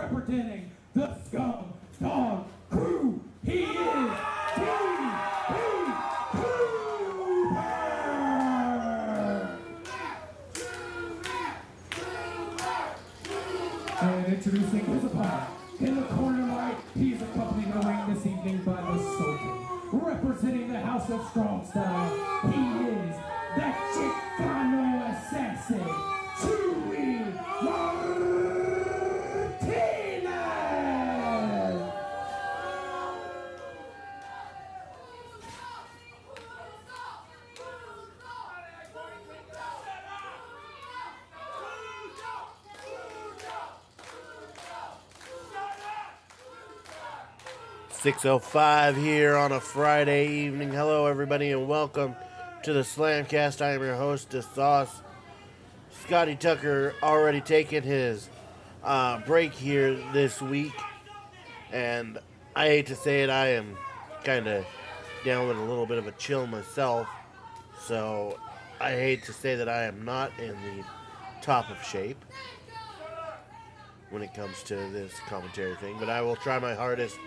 representing the Scum Dog Crew, he is And introducing his opponent, in the corner right, he is accompanied in the ring this evening by the Sultan. Representing the House of Strong Style, he is the Chicano Assassin, Chuey Martinez! .605 here on a Friday evening. Hello, everybody, and welcome to the SlamCast. I am your host, The Sauce. Scotty Tucker already taken his break here this week, and I hate to say it, I am kind of down with a little bit of a chill myself, so I hate to say that I am not in the top of shape when it comes to this commentary thing, but I will try my hardest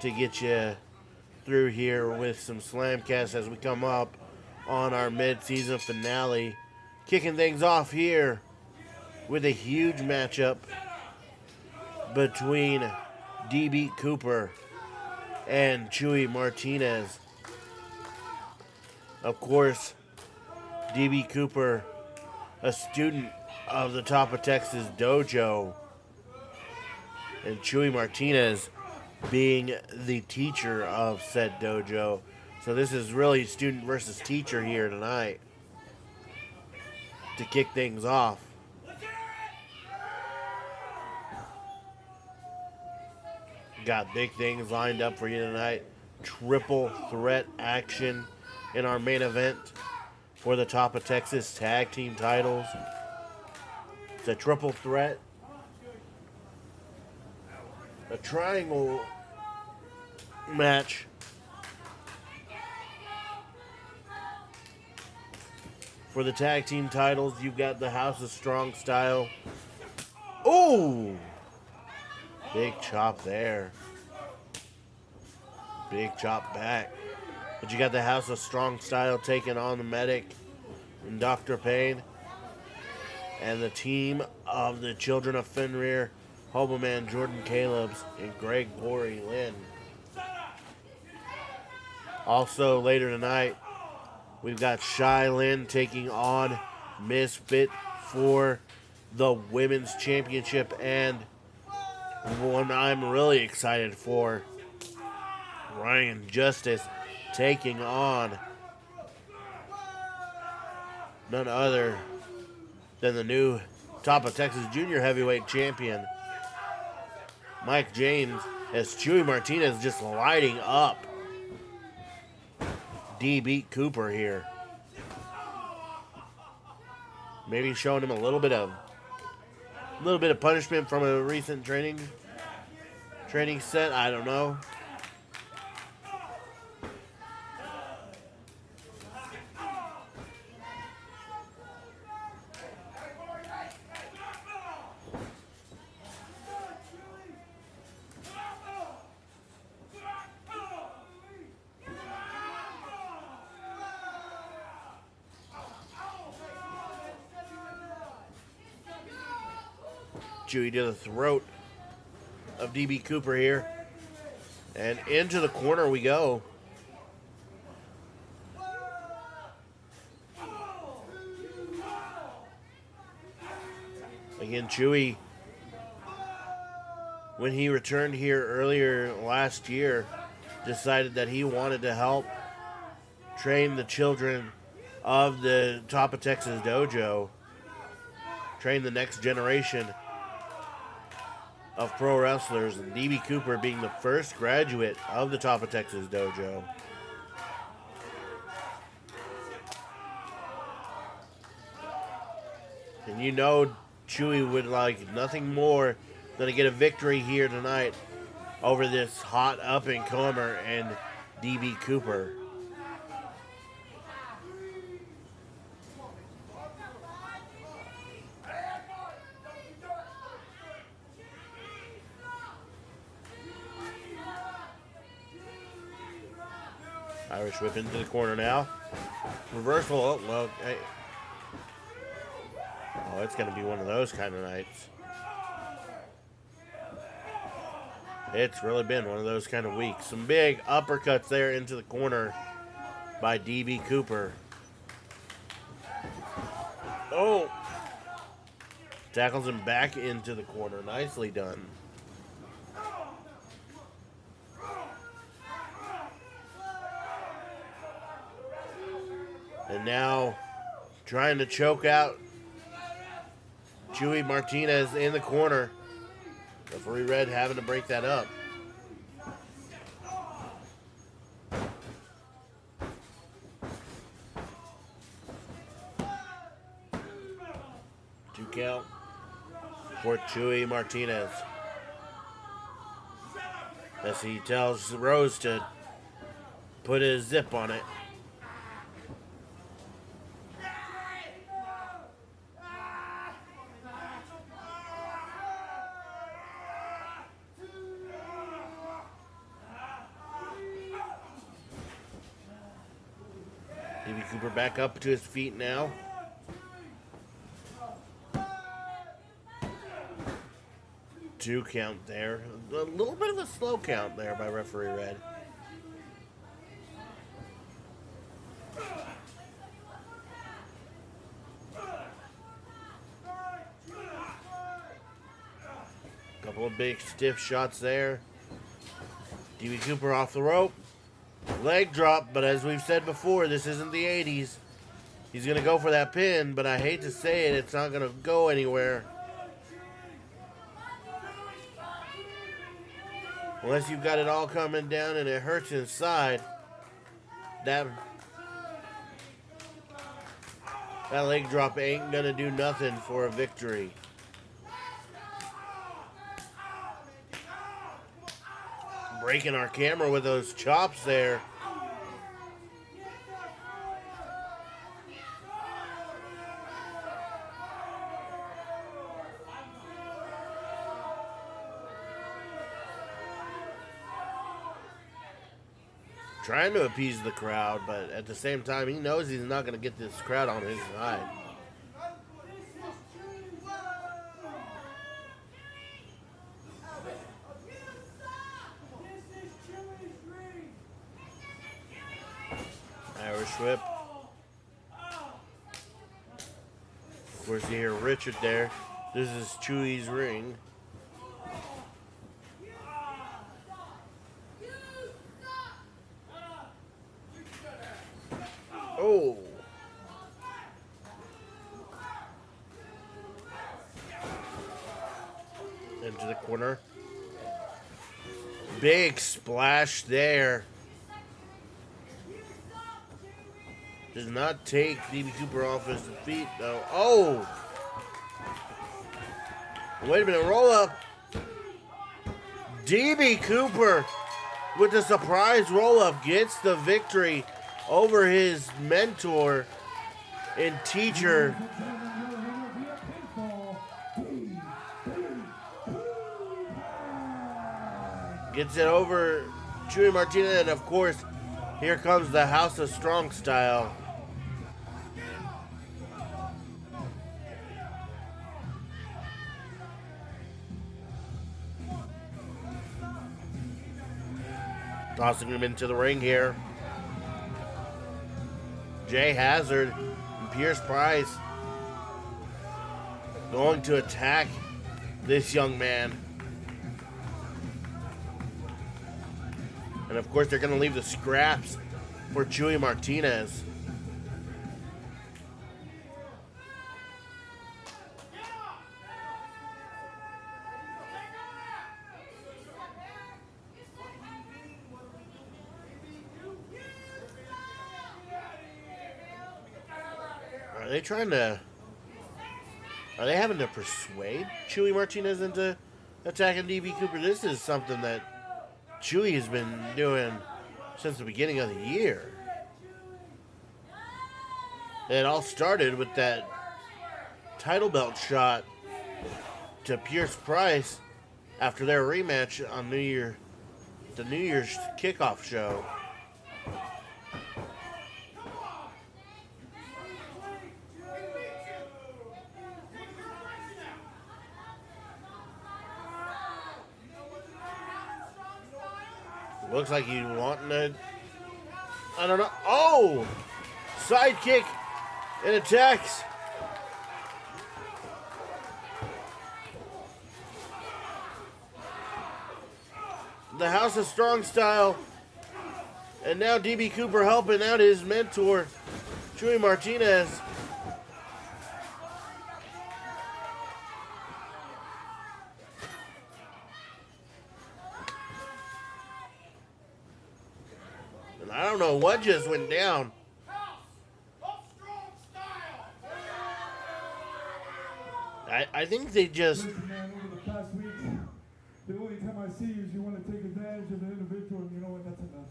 to get you through here with some SlamCast as we come up on our mid-season finale. Kicking things off here with a huge matchup between DB Cooper and Chuey Martinez. Of course, DB Cooper, a student of the Top of Texas Dojo, and Chuey Martinez being the teacher of said dojo. So this is really student versus teacher here tonight to kick things off. Got big things lined up for you tonight. Triple threat action in our main event for the Top of Texas tag team titles. It's a triple threat. A triangle match for the tag team titles. You've got the House of Strong Style. Oh! Big chop there. Big chop back. But you got the House of Strong Style taking on the Medic and Dr. Payne. And the team of the Children of Fenrir, Hoboman Jordan Calebs, and Greg Gory Lynn. Also later tonight, we've got Shy Lynn taking on Misfit for the Women's Championship, and one I'm really excited for, Ryan Justice taking on none other than the new Top of Texas Junior Heavyweight Champion, Mike James, as Chuey Martinez just lighting up DB Cooper here. Maybe showing him a little bit of punishment from a recent training set. I don't know. Chewy to the throat of DB Cooper here. And into the corner we go. Again, Chewy, when he returned here earlier last year, decided that he wanted to help train the children of the Top of Texas Dojo, train the next generation of pro wrestlers, and DB Cooper being the first graduate of the Top of Texas Dojo. And you know Chewy would like nothing more than to get a victory here tonight over this hot up-and-comer and DB Cooper. Irish whip into the corner now. Reversal. Oh, well, hey. Oh, it's going to be one of those kind of nights. It's really been one of those kind of weeks. Some big uppercuts there into the corner by DB Cooper. Oh! Tackles him back into the corner. Nicely done. And now trying to choke out Chuey Martinez in the corner. Referee Red having to break that up. 2 count for Chuey Martinez. As he tells Rose to put his zip on it. DB Cooper back up to his feet now. Two count there. A little bit of a slow count there by referee Red. Couple of big stiff shots there. DB Cooper off the rope. Leg drop, but as we've said before, this isn't the 80s. He's going to go for that pin, but I hate to say it, it's not going to go anywhere. Unless you've got it all coming down and it hurts inside, that leg drop ain't going to do nothing for a victory. Breaking our camera with those chops there. Trying to appease the crowd, but at the same time, he knows he's not going to get this crowd on his side. Irish whip. Of course, you hear Richard there. This is Chewy's ring. Oh. Into the corner. Big splash there. Does not take DB Cooper off his feet, though. Oh! Wait a minute, roll up. DB Cooper with the surprise roll up gets the victory over his mentor and teacher. Gets it over Chuey Martinez, and of course, here comes the House of Strong Style. Tossing him into the ring here. Jay Hazard and Pierce Price going to attack this young man. And of course, they're going to leave the scraps for Chuey Martinez. Are they having to persuade Chuey Martinez into attacking DB Cooper? This is something that Chuey has been doing since the beginning of the year. It all started with that title belt shot to Pierce Price after their rematch on the New Year's kickoff show. Looks like he's wanting to, I don't know. Oh! Sidekick and attacks. The House of Strong Style. And now DB Cooper helping out his mentor, Chuey Martinez. And I don't know what just went down. I think they just... Listen, man, over the past week, the only time I see you is you want to take advantage of the individual, and you know what, that's enough.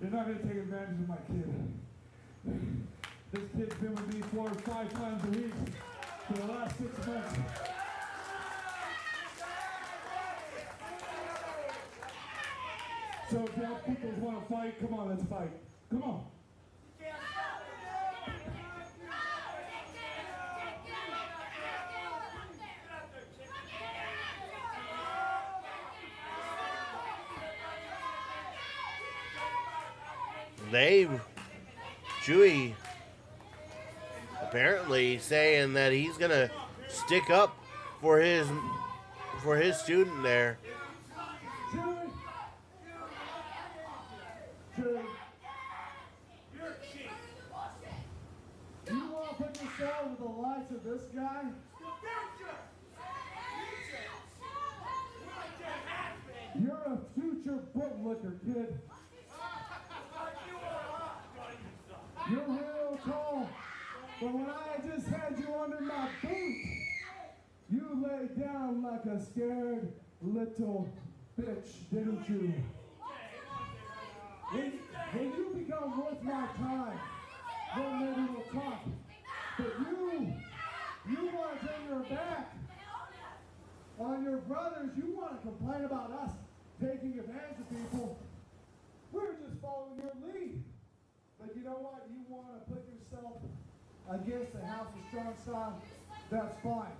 You're not going to take advantage of my kid. This kid's been with me 4 or 5 times a week for the last 6 months. So if y'all people want to fight, come on, let's fight. Come on. Chewy apparently saying that he's gonna stick up for his student there. Chewy, you want to put yourself with the likes of this guy? You're a future bootlicker, kid. You're real tall, but when I just had you under my boot, you laid down like a scared little bitch, didn't you? When you become worth my time, then maybe we'll talk. But you want to turn your back on your brothers. You want to complain about us taking advantage of people. We're just following your lead. But you know what? You want to put yourself against the House of Strong Style? That's fine.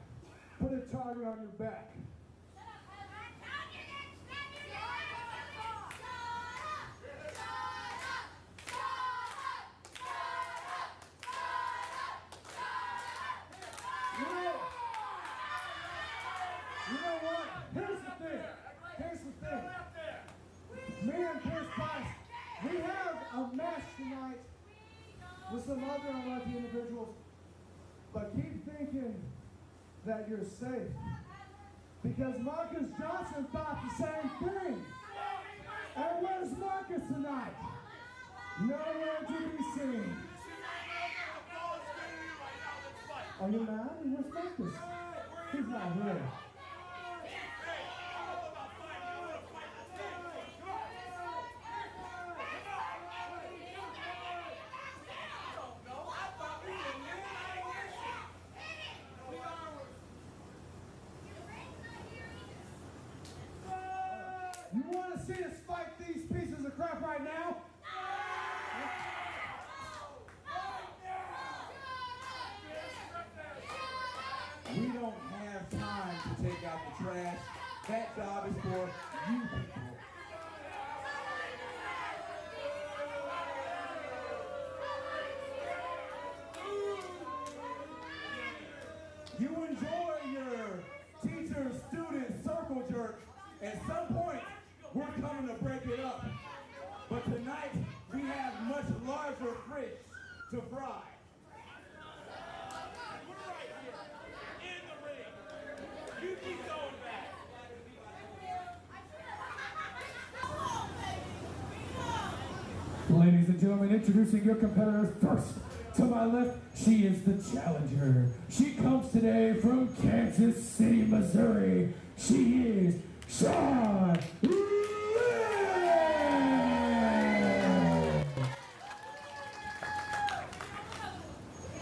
Put a target on your back. You know what? Here's the thing. Me and Chris Price, we have a match tonight with some other unlucky individuals, but keep thinking that you're safe. Because Marcus Johnson thought the same thing. And where's Marcus tonight? Nowhere to be seen. Are you mad? Where's Marcus? He's not here. You want to see us fight these pieces of crap right now? We don't have time to take out the trash. That job is for you people. You enjoy your teacher-student circle jerk. At some point, we're coming to break it up. But tonight, we have much larger fish to fry. We're right here, in the ring. You keep going back. Ladies and gentlemen, introducing your competitor first. To my left, she is the challenger. She comes today from Kansas City, Missouri. She is Sean.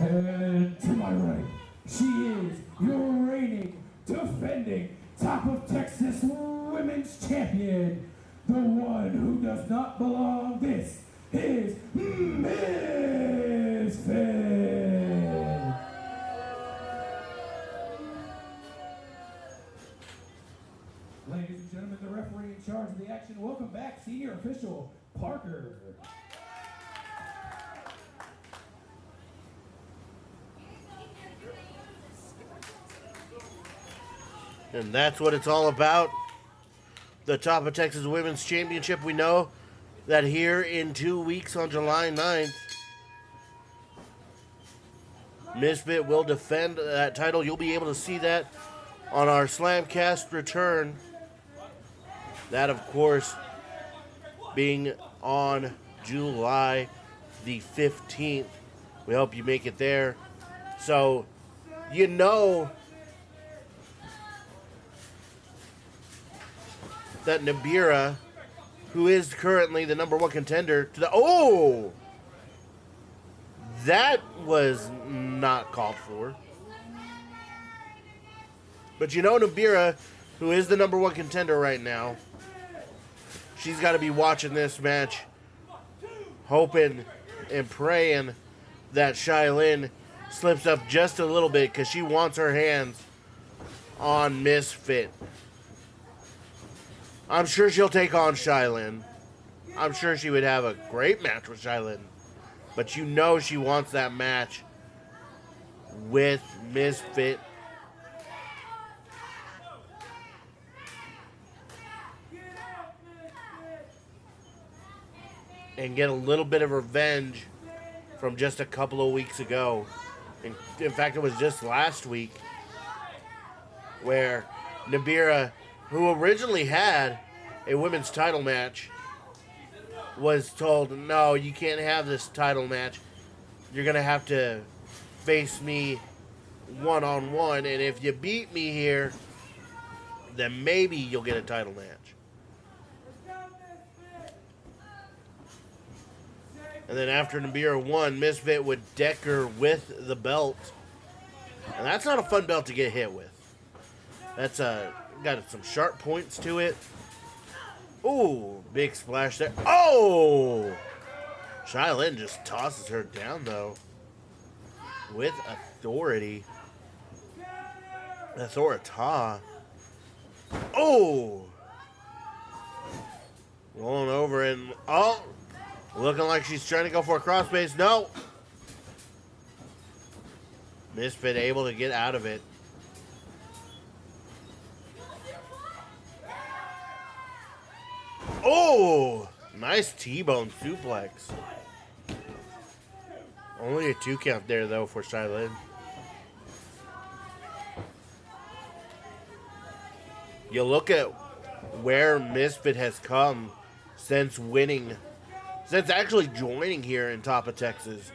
And to my right, she is your reigning, defending, top of Texas women's champion, the one who does not belong. This is Miss Finn. Ladies and gentlemen, the referee in charge of the action welcome back senior official Parker. And that's what it's all about. The Top of Texas Women's Championship. We know that here in 2 weeks on July 9th, Misfit will defend that title. You'll be able to see that on our SlamCast return. That, of course, being on July the 15th. We hope you make it there. So, you know that Nabira, who is currently the number 1 contender to the... Oh! That was not called for. But you know Nabira, who is the number 1 contender right now, she's got to be watching this match, hoping and praying that Shailene slips up just a little bit because she wants her hands on Misfit. I'm sure she'll take on Shailene. I'm sure she would have a great match with Shailene. But you know she wants that match with Misfit. And get a little bit of revenge from just a couple of weeks ago. In fact, it was just last week where Nabira, who originally had a women's title match, was told, no, you can't have this title match. You're going to have to face me one-on-one, and if you beat me here, then maybe you'll get a title match. And then after Nabira won, Misfit would deck her with the belt. And that's not a fun belt to get hit with. That's got some sharp points to it. Ooh, big splash there. Oh! Shailene just tosses her down, though. With authority. Authorita. Oh! Rolling over and... Oh! Looking like she's trying to go for a crossface. No! Misfit able to get out of it. Oh! Nice T-bone suplex. Only a 2 count there, though, for Shailene. You look at where Misfit has come since winning... Since actually joining here in Top of Texas.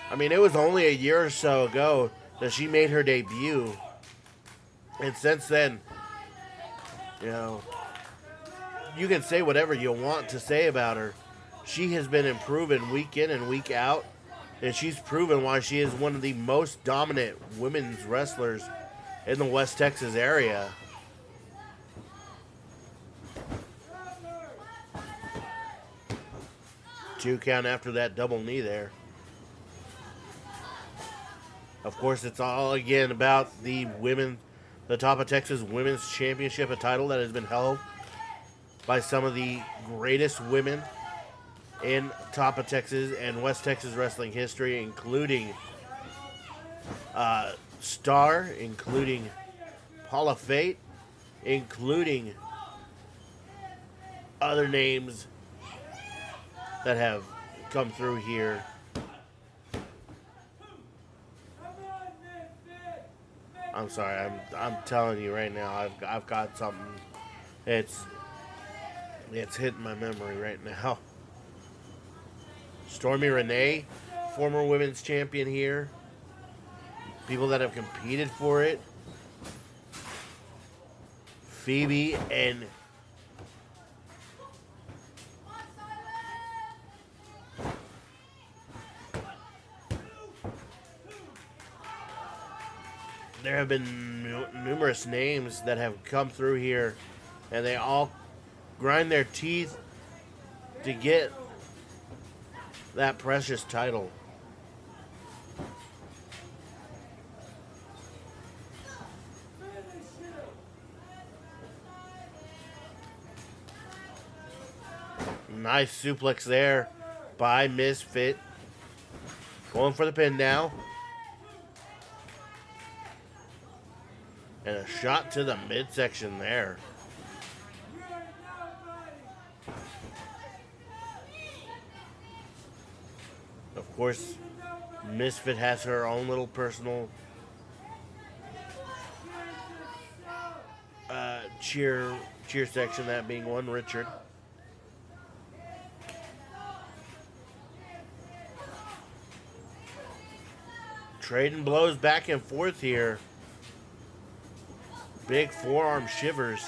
I mean, it was only a year or so ago that she made her debut. And since then, you know, you can say whatever you want to say about her. She has been improving week in and week out. And she's proven why she is one of the most dominant women's wrestlers in the West Texas area. Two count after that double knee there. Of course, it's all again about the Top of Texas Women's Championship, a title that has been held by some of the greatest women in Top of Texas and West Texas wrestling history, including Star, including Paula Fate, including other names that have come through here. I'm sorry, I'm telling you right now, I've got something. It's hitting my memory right now. Stormy Renee, former women's champion here. People that have competed for it. Phoebe and there have been numerous names that have come through here, and they all grind their teeth to get that precious title. Nice suplex there by Misfit. Going for the pin now. And a shot to the midsection there. Of course, Misfit has her own little personal cheer section, that being one Richard. Trading blows back and forth here. Big forearm shivers.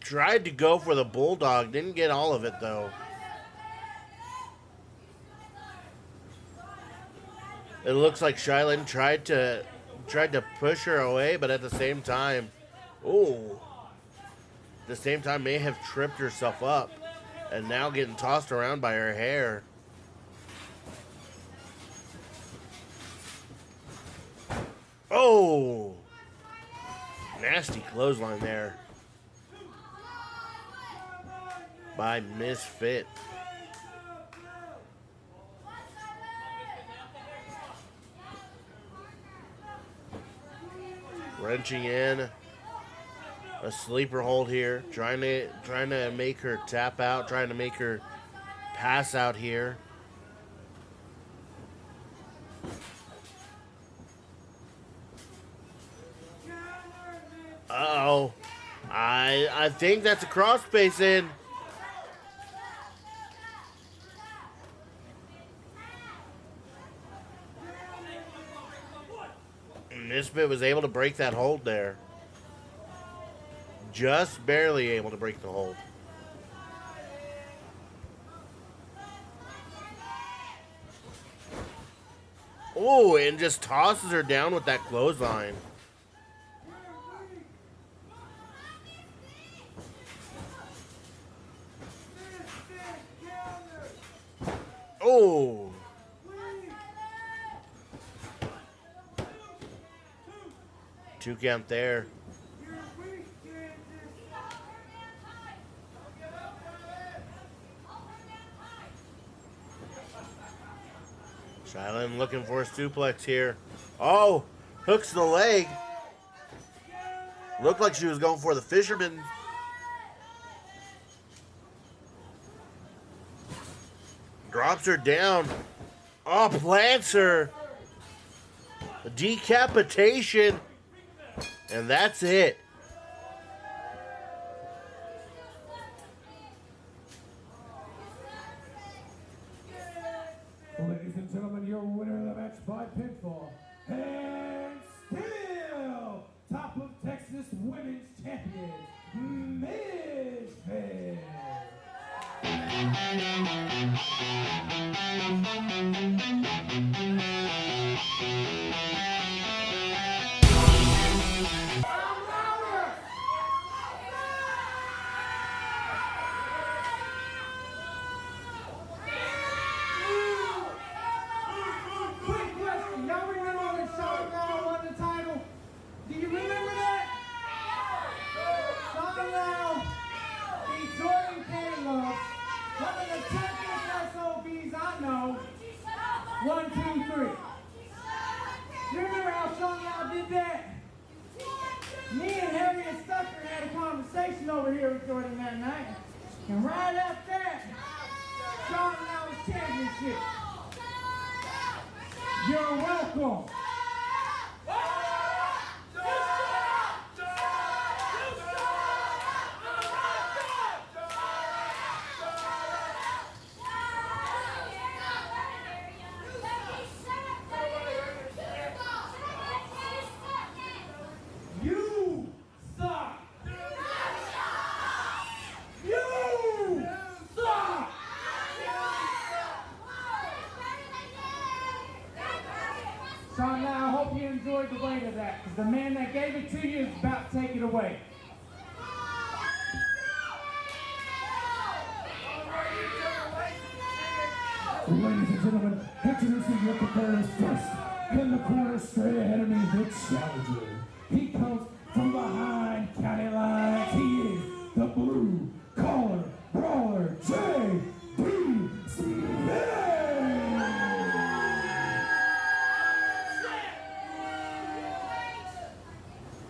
Tried to go for the bulldog, didn't get all of it though. It looks like Shylin tried to push her away, but at the same time, may have tripped herself up, and now getting tossed around by her hair. Oh, nasty clothesline there by Misfit. Wrenching in a sleeper hold here, trying to make her tap out, trying to make her pass out here. Uh-oh. I think that's a cross face in. Misfit was able to break that hold there. Just barely able to break the hold. Oh, and just tosses her down with that clothesline. Oh. Two count there. Shylin looking for a suplex here. Oh, hooks the leg. Looked like she was going for the fisherman. Drops her down. Oh, plants her. A decapitation. And that's it. Ladies and gentlemen, your winner of the match by pinfall, and still top of Texas Women's Champion, Misfit. One, two, three. You remember how Sean did that? Me and Harriet Stucker had a conversation over here with Jordan that night. And right after that, Sean and I was championship. You're welcome. Sean, now I hope you enjoyed the weight of that, because the man that gave it to you is about to take it away. Ladies and gentlemen, introducing your competitors first. In the corner straight ahead of me, the challenger. He comes from behind county lines. He is the blue collar brawler, J.D. Smith.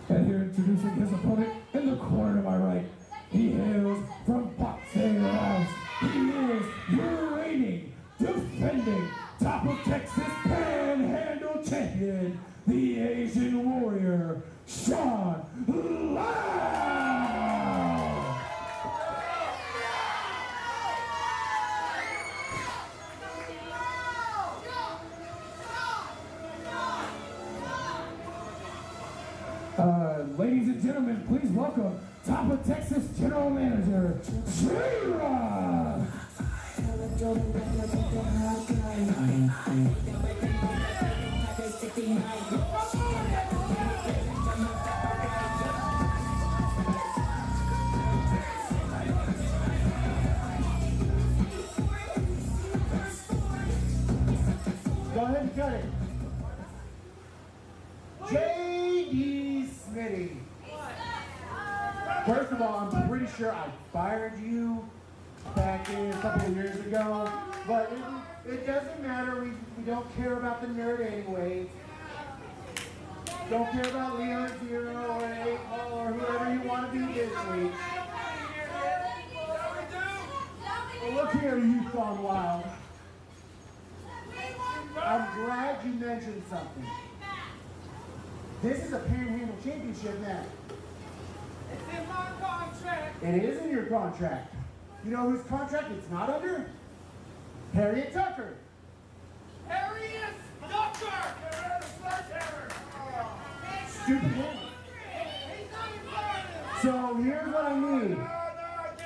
And here introducing his opponent in the corner to my right. He hails from Boxing House. He is your reigning, defending, top of Texas Panhandle champion, the Asian Warrior, Sean Lau. Ladies and gentlemen, please welcome top of Texas General Manager, J-Rock. Go ahead and cut it. J.D. Smitty. First of all, I'm pretty sure I fired you back in a couple of years ago, but it doesn't matter. We don't care about the nerd anyway. Don't care about Leon Zero or 8 Ball or whoever you want to be this week. Well, look here, you Gone Wild. I'm glad you mentioned something. This is a Panhandle Championship match. It's in my contract. It is in your contract. You know whose contract it's not under? Harriet Tucker. Harriet Tucker. Stupid name. So here's what I need.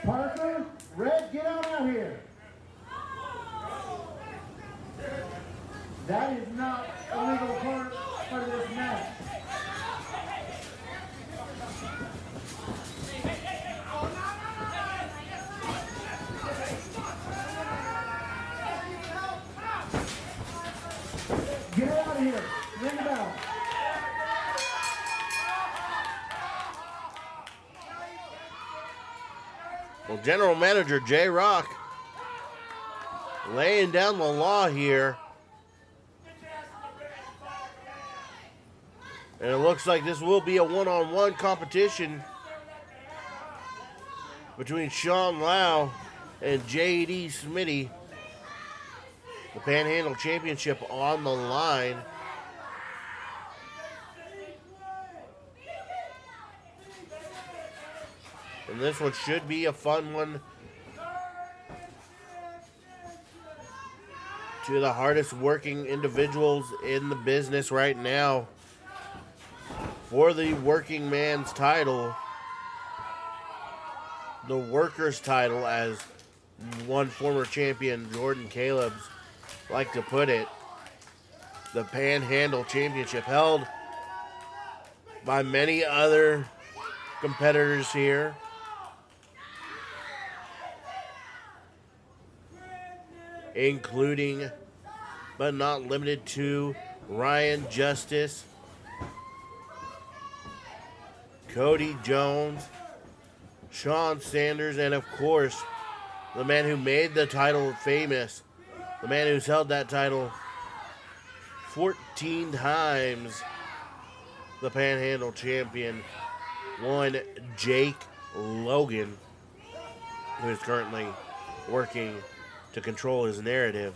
Parker, Red, get on out here. That is not a legal part of this match. Get her out of here. Ring the bell. Well, General Manager J-Rock laying down the law here. And it looks like this will be a one-on-one competition between Sean Lau and J.D. Smitty. The Panhandle Championship on the line. And this one should be a fun one. Two of the hardest working individuals in the business right now for the working man's title. The workers' title, as one former champion, Jordan Caleb's, like to put it. The Panhandle Championship held by many other competitors here. Including, but not limited to, Ryan Justice, Cody Jones, Sean Sanders, and of course, the man who made the title famous, the man who's held that title 14 times, the Panhandle Champion, one Jake Logan, who is currently working to control his narrative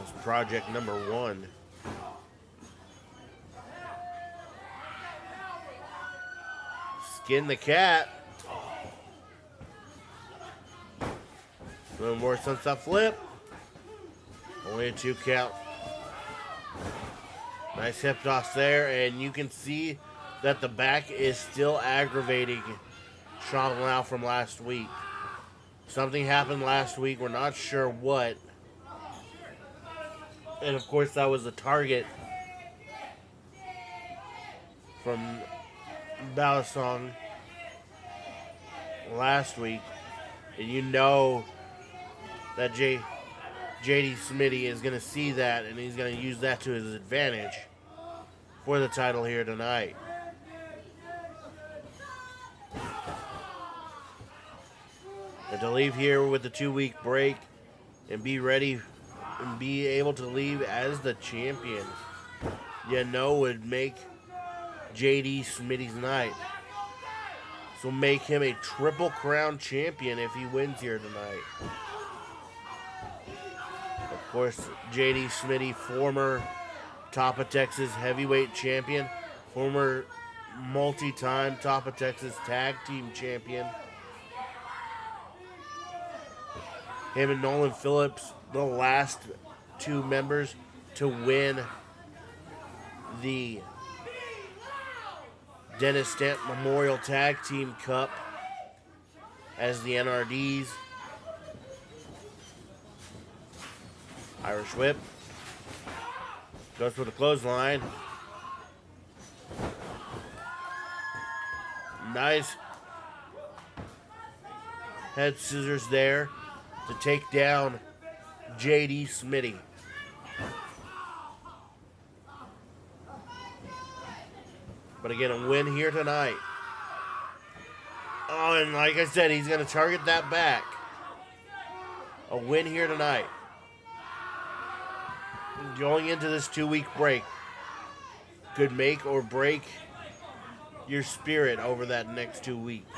as project number 1. Skin the cat. One more sunset flip. Only a 2 count. Nice hip toss there, and you can see that the back is still aggravating Sean Lau from last week. Something happened last week. We're not sure what. And of course, that was the target from Balisong last week. And you know that JD Smitty is going to see that, and he's going to use that to his advantage for the title here tonight. And to leave here with the 2-week break and be ready and be able to leave as the champion, you know, would make JD Smitty's night. So make him a Triple Crown champion if he wins here tonight. Of course, JD Smitty, former Top of Texas heavyweight champion, former multi-time Top of Texas tag team champion. Him and Nolan Phillips, the last two members to win the Dennis Stamp Memorial Tag Team Cup as the NRDs. Irish whip. Goes for the clothesline. Nice head scissors there to take down JD Smitty. But again, a win here tonight. Oh, and like I said, he's going to target that back. A win here tonight. Going into this 2-week break could make or break your spirit over that next 2 weeks.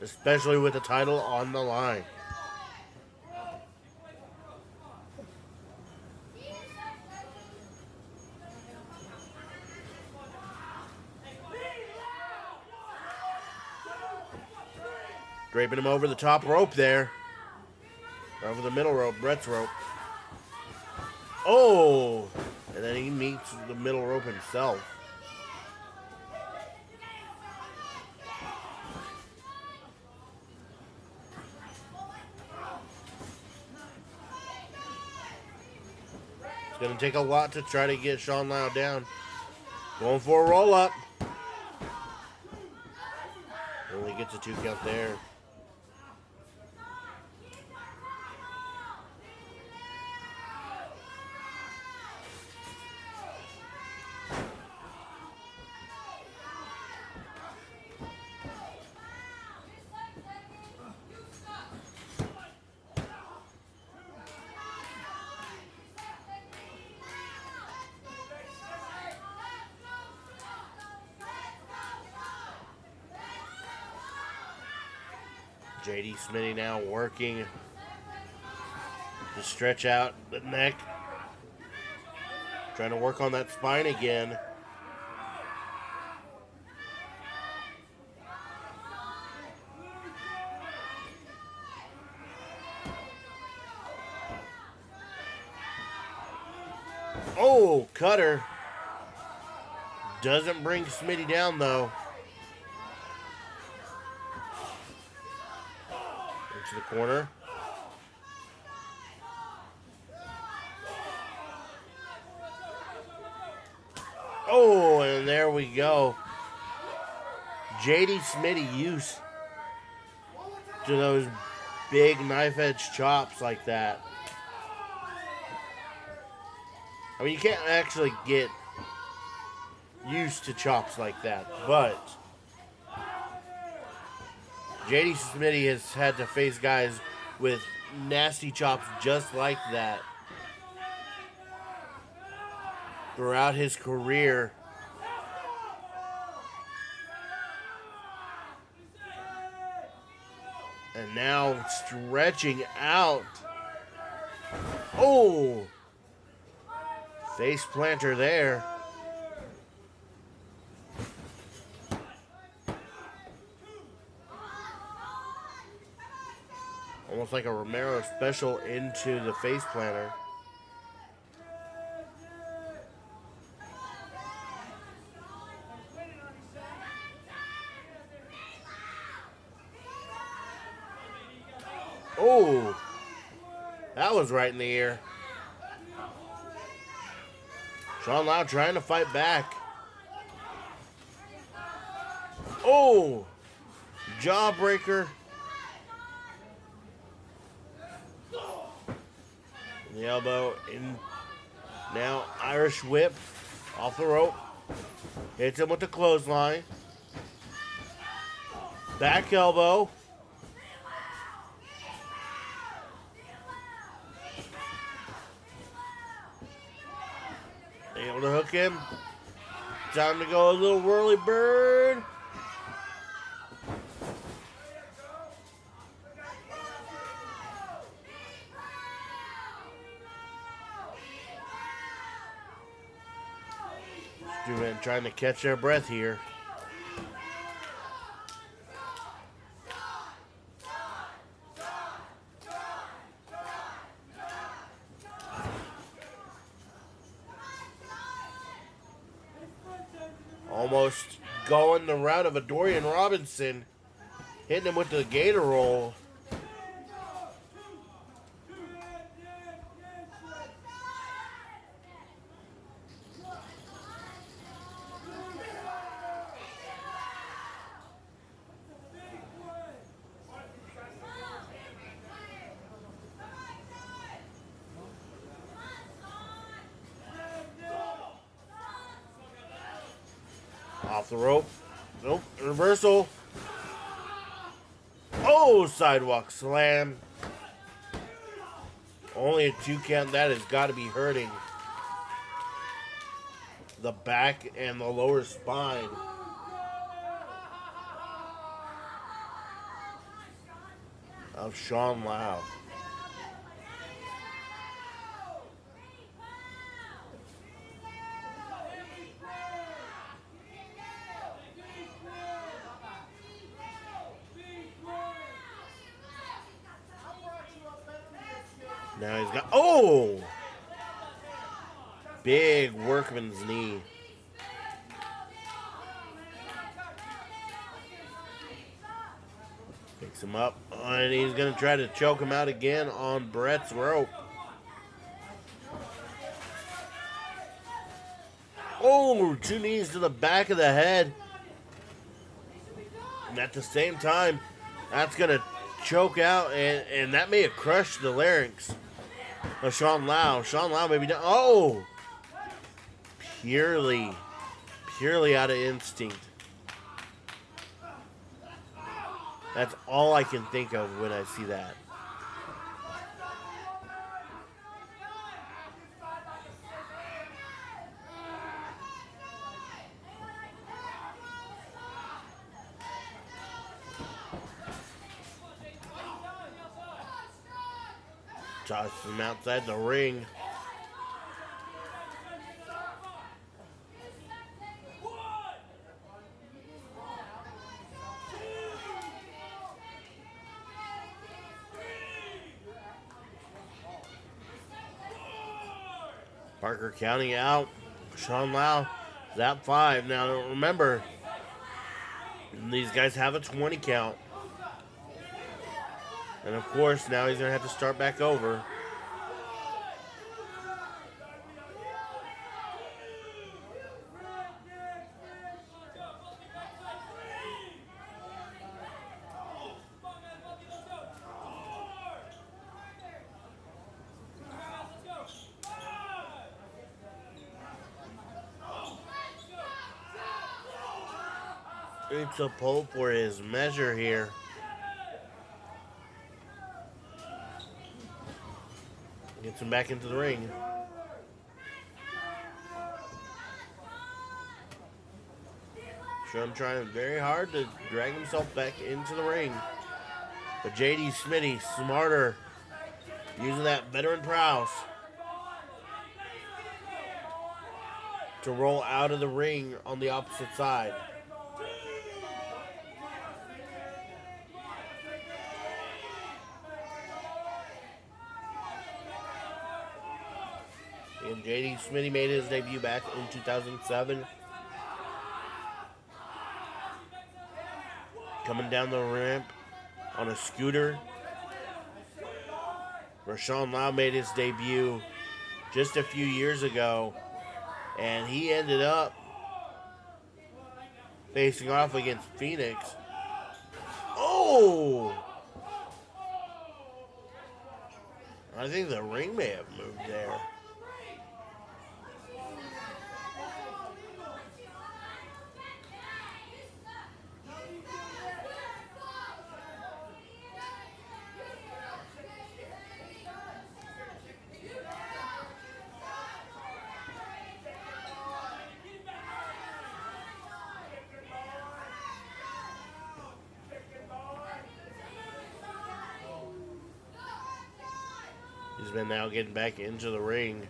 Especially with the title on the line. Draping him over the top rope there. Over the middle rope, Brett's rope. Oh! And then he meets the middle rope himself. It's going to take a lot to try to get Sean Lau down. Going for a roll-up. Only gets a 2 count there. JD Smitty now working to stretch out the neck. Trying to work on that spine again. Oh, cutter. Doesn't bring Smitty down though. Into the corner. Oh, and there we go. JD Smitty used to those big knife edge chops like that. I mean, you can't actually get used to chops like that, but JD Smitty has had to face guys with nasty chops just like that throughout his career. And now stretching out. Oh! Face planter there. Almost like a Romero special into the face planter. Oh, that was right in the ear. Sean Lau trying to fight back. Oh, jawbreaker. The elbow in. Now Irish whip off the rope. Hits him with the clothesline. Back elbow. Able to hook him. Time to go a little whirly bird. Two-men trying to catch their breath here. Almost going the route of a Dorian Robinson. Hitting him with the gator roll. Off the rope. Nope. Reversal. Oh, sidewalk slam. Only a 2 count. That has got to be hurting the back and the lower spine. Of Sean Lau. Now he's got, oh! Big workman's knee. Picks him up, and he's going to try to choke him out again on Brett's rope. Oh, 2 knees to the back of the head. And at the same time, that's going to choke out, and that may have crushed the larynx of Sean Lau. Sean Lau may be done. Oh! Purely out of instinct. That's all I can think of when I see that. Tosses him outside the ring. Parker counting out. Sean Lau is at 5. Now remember, these guys have a 20 count. And of course, now he's going to have to start back over. It's a pull for his measure here. Gets him back into the ring. Shum trying very hard to drag himself back into the ring. But JD Smitty, smarter, using that veteran prowess to roll out of the ring on the opposite side. And JD Smitty made his debut back in 2007. Coming down the ramp on a scooter. Sean Lau made his debut just a few years ago. And he ended up facing off against Phoenix. Oh! I think the ring may have moved there. He's been now getting back into the ring.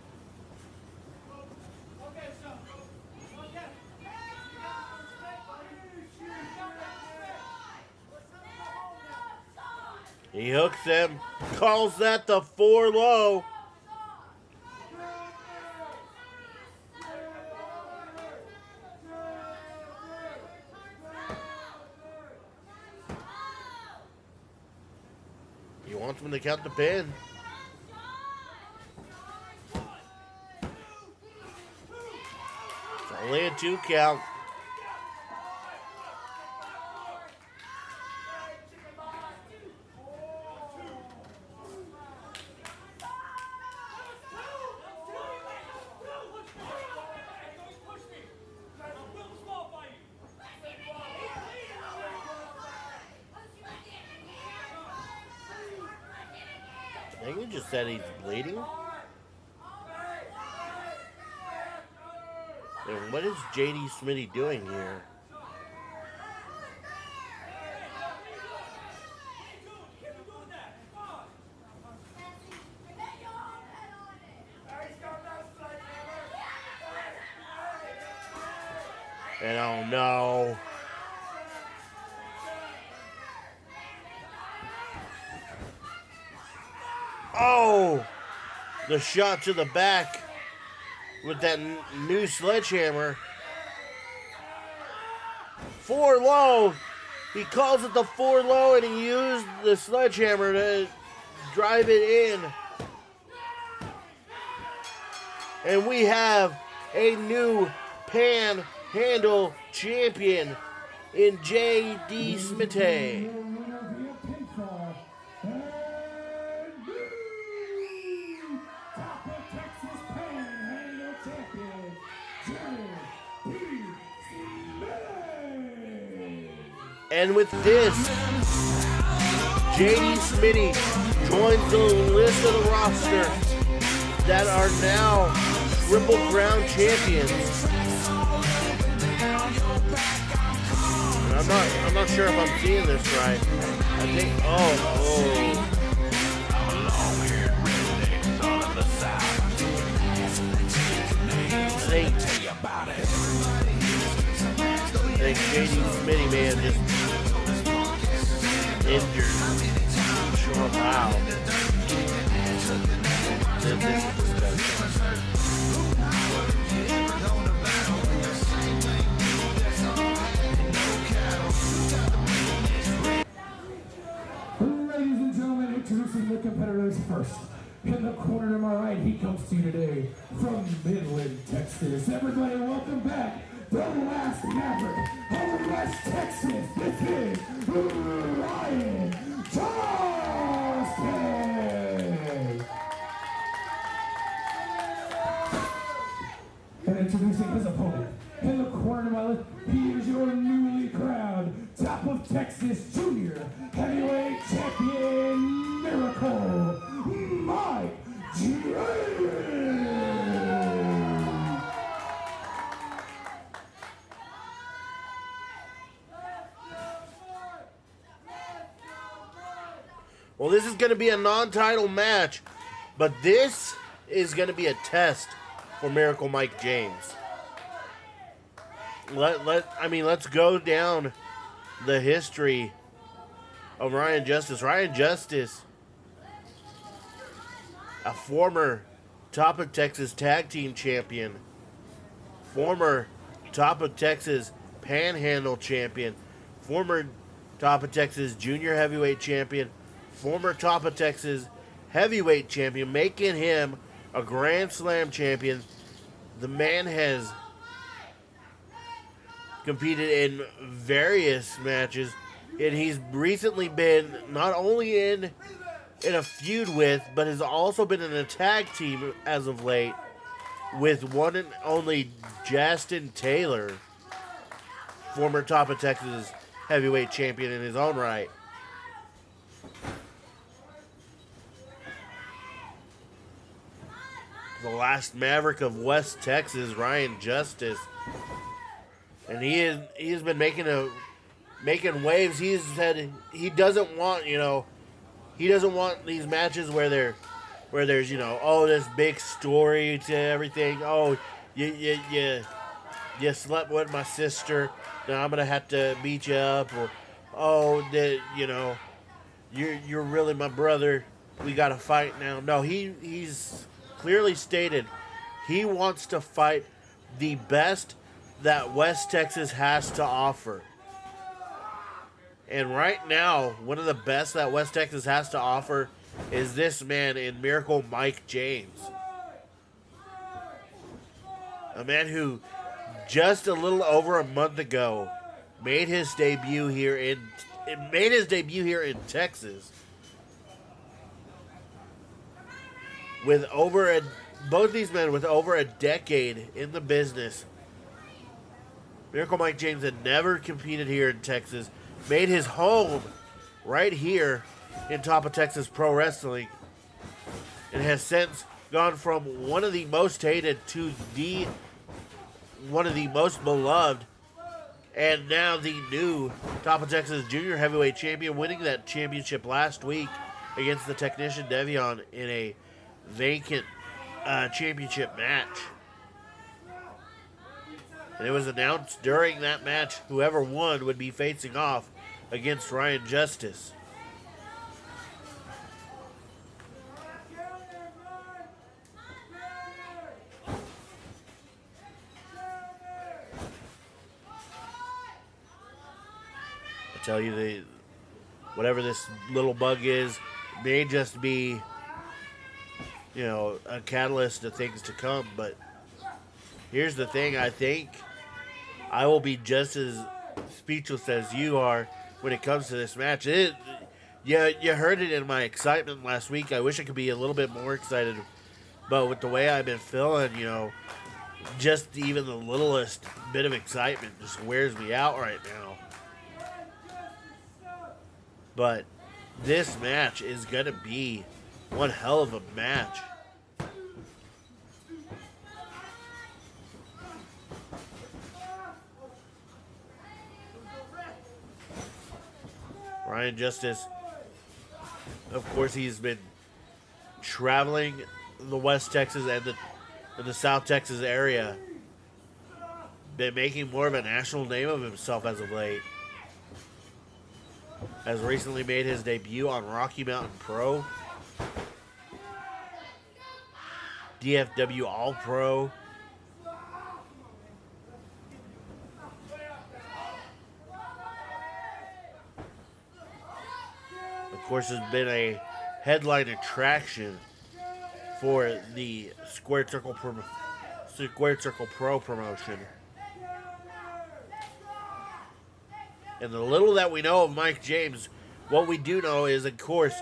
He hooks him, calls that the 4 low. He wants him to count the pin. It's only a 2 count. I think he just said he's bleeding. And what is JD Smitty doing here? And oh no. Oh, the shot to the back with that new sledgehammer. 4 low. He calls it the 4 low, and he used the sledgehammer to drive it in. And we have a new panhandle champion in JD Smitty. And with this, JD Smitty joins the list of the roster that are now Triple Crown champions. And I'm not sure if I'm seeing this right. I think I think JD Smitty may have just injured. Sure, wow. Ladies and gentlemen, introducing the competitors first. In the corner to my right, he comes to you today from Midland, Texas. Everybody, welcome back. The last maverick of West Texas. This is Ryan Johnson. And introducing his opponent. In the corner to my left, he is your newly crowned Top of Texas Junior Heavyweight Champion Miracle, Mike James. Well, this is going to be a non-title match, but this is going to be a test for Miracle Mike James. Let's go down the history of Ryan Justice. Ryan Justice, a former Top of Texas Tag Team Champion, former Top of Texas Panhandle Champion, former Top of Texas Junior Heavyweight Champion, former Top of Texas Heavyweight Champion, making him a Grand Slam champion. The man has competed in various matches, and he's recently been not only in in a feud with, but has also been in a tag team as of late with one and only Justin Taylor, former Top of Texas heavyweight champion in his own right. The last Maverick of West Texas, Ryan Justice, and he has been making waves. He's said he doesn't want these matches where there's this big story to everything. Oh, you slept with my sister, now I'm gonna have to beat you up, or you're really my brother, we gotta fight now. No, he's clearly stated he wants to fight the best that West Texas has to offer. And right now, one of the best that West Texas has to offer is this man in Miracle Mike James. A man who just a little over a month ago made his debut here in Texas. Both these men with over a decade in the business. Miracle Mike James had never competed here in Texas. Made his home right here in Top of Texas Pro Wrestling. And has since gone from one of the most hated to one of the most beloved. And now the new Top of Texas Junior Heavyweight Champion, winning that championship last week against the Technician Devion in a vacant championship match. And it was announced during that match whoever won would be facing off against Ryan Justice. I tell you, whatever this little bug is may just be a catalyst to things to come. But here's the thing, I think I will be just as speechless as you are when it comes to this match. You heard it in my excitement last week. I wish I could be a little bit more excited, but with the way I've been feeling, just even the littlest bit of excitement just wears me out right now. But this match is going to be one hell of a match. Ryan Justice, of course, he's been traveling the West Texas and the South Texas area. Been making more of a national name of himself as of late. Has recently made his debut on Rocky Mountain Pro, DFW All Pro, of course has been a headline attraction for the Squared Circle Pro promotion. And the little that we know of Mike James, what we do know is, of course,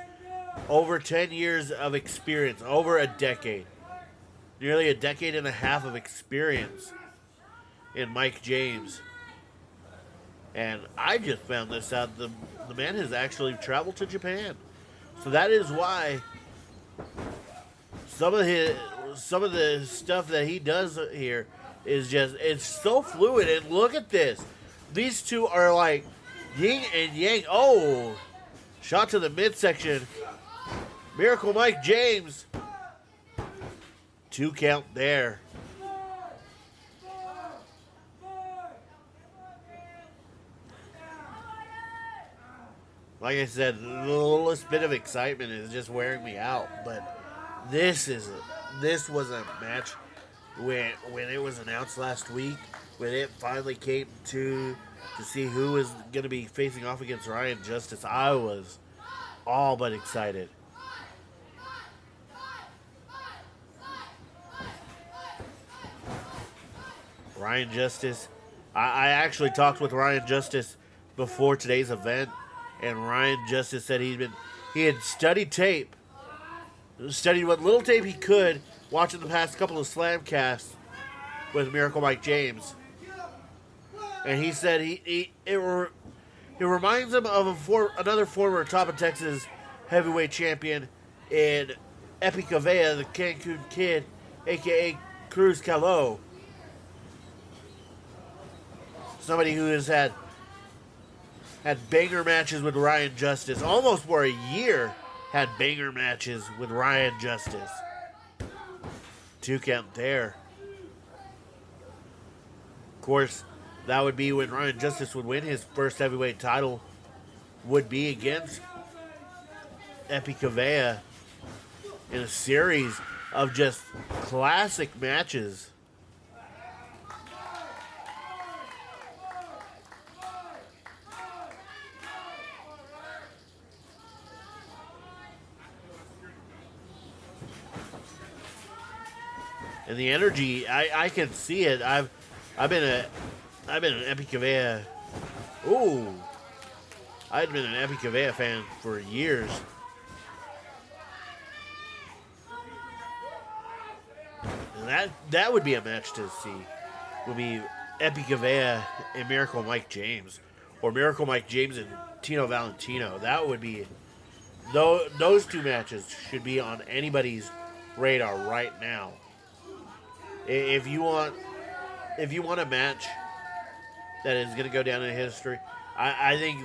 over 10 years of experience, over a decade. Nearly a decade and a half of experience in Mike James. And I just found this out. The man has actually traveled to Japan. So that is why some of the stuff that he does here is just, it's so fluid. And look at this. These two are like yin and yang. Oh, shot to the midsection. Miracle Mike James. 2 count there. Like I said, the littlest bit of excitement is just wearing me out. But this was a match when it was announced last week. When it finally came to see who was going to be facing off against Ryan Justice, I was all but excited. Ryan Justice, I actually talked with Ryan Justice before today's event, and Ryan Justice said he had studied tape, studied what little tape he could, watching the past couple of SlamCasts with Miracle Mike James. And he said it reminds him of another former Top of Texas heavyweight champion in Epic Avea, the Cancun Kid, a.k.a. Cruz Calo. Somebody who has had banger matches with Ryan Justice. Almost for a year had banger matches with Ryan Justice. 2 count there. Of course, that would be when Ryan Justice would win his first heavyweight title. Would be against Epic Avea in a series of just classic matches. And the energy, I can see it. I've been an Epic Avea. Ooh, I'd been an Epic Avea fan for years. And that would be a match to see. Would be Epic Avea and Miracle Mike James, or Miracle Mike James and Tino Valentino. That would be. Those 2 matches should be on anybody's radar right now. If you want a match that is going to go down in history, I think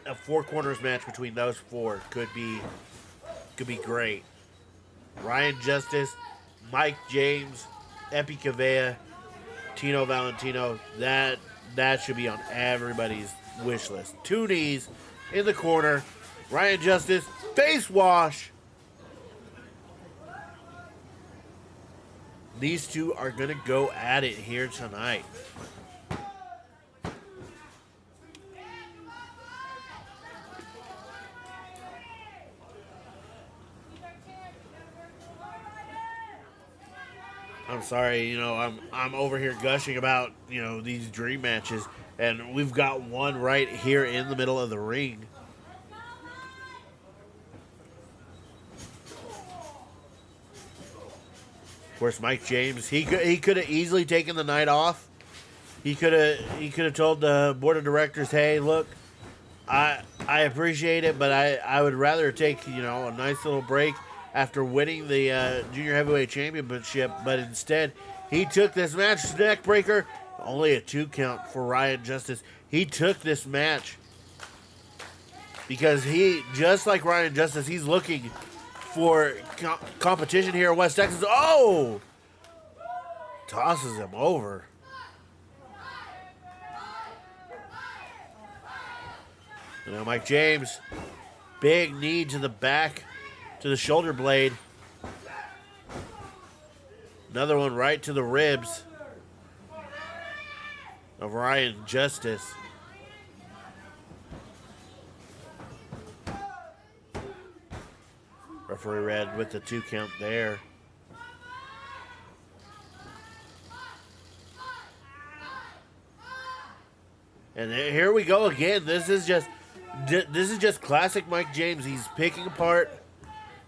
a 4 corners match between those 4 could be great. Ryan Justice, Mike James, Epic Avea, Tino Valentino. That should be on everybody's wish list. 2 knees in the corner. Ryan Justice, face wash. These 2 are going to go at it here tonight. I'm sorry, I'm over here gushing about, these dream matches, and we've got one right here in the middle of the ring. Of course, Mike James, he could have easily taken the night off. He could have told the board of directors, "Hey, look, I appreciate it, but I would rather take a nice little break after winning the junior heavyweight championship." But instead, he took this match, neck breaker, only a 2 count for Ryan Justice. He took this match because just like Ryan Justice, he's looking for competition here in West Texas. Oh! Tosses him over. Mike James, big knee to the back, to the shoulder blade. Another one right to the ribs of Ryan Justice. Referee red with the 2 count there. And here we go again. This is just classic Mike James. He's picking apart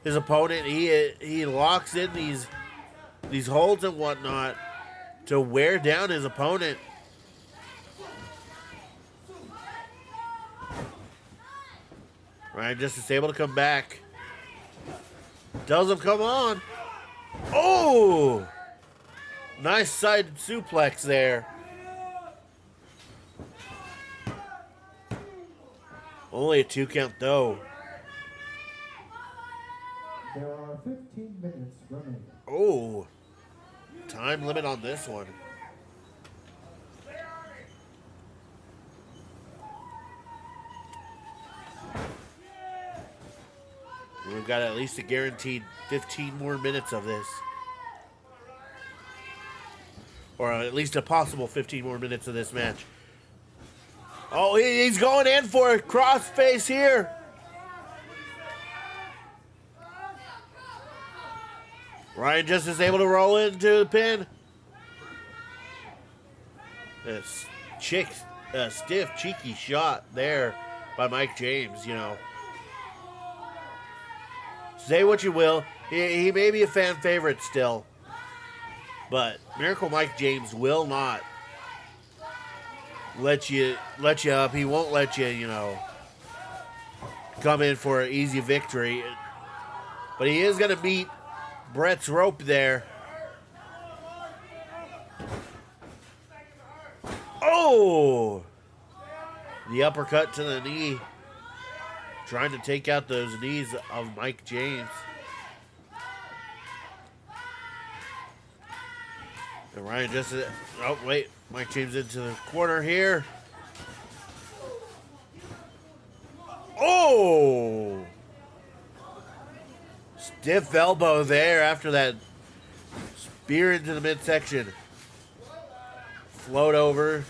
his opponent. He locks in these holds and whatnot to wear down his opponent. Ryan Justice able to come back. Tells him, come on. Oh! Nice side suplex there. Only a 2 count though. There are 15 minutes remaining. Oh. Time limit on this one. We've got at least a guaranteed 15 more minutes of this. Or at least a possible 15 more minutes of this match. Oh, he's going in for a crossface here. Ryan Justice able to roll into the pin. A stiff, cheeky shot there by Mike James, Say what you will. He may be a fan favorite still. But Miracle Mike James will not let you up. He won't let you, come in for an easy victory. But he is going to beat Brett's rope there. Oh! The uppercut to the knee. Trying to take out those knees of Mike James. And Ryan just... Oh, wait. Mike James into the corner here. Oh! Stiff elbow there after that spear into the midsection. Float over.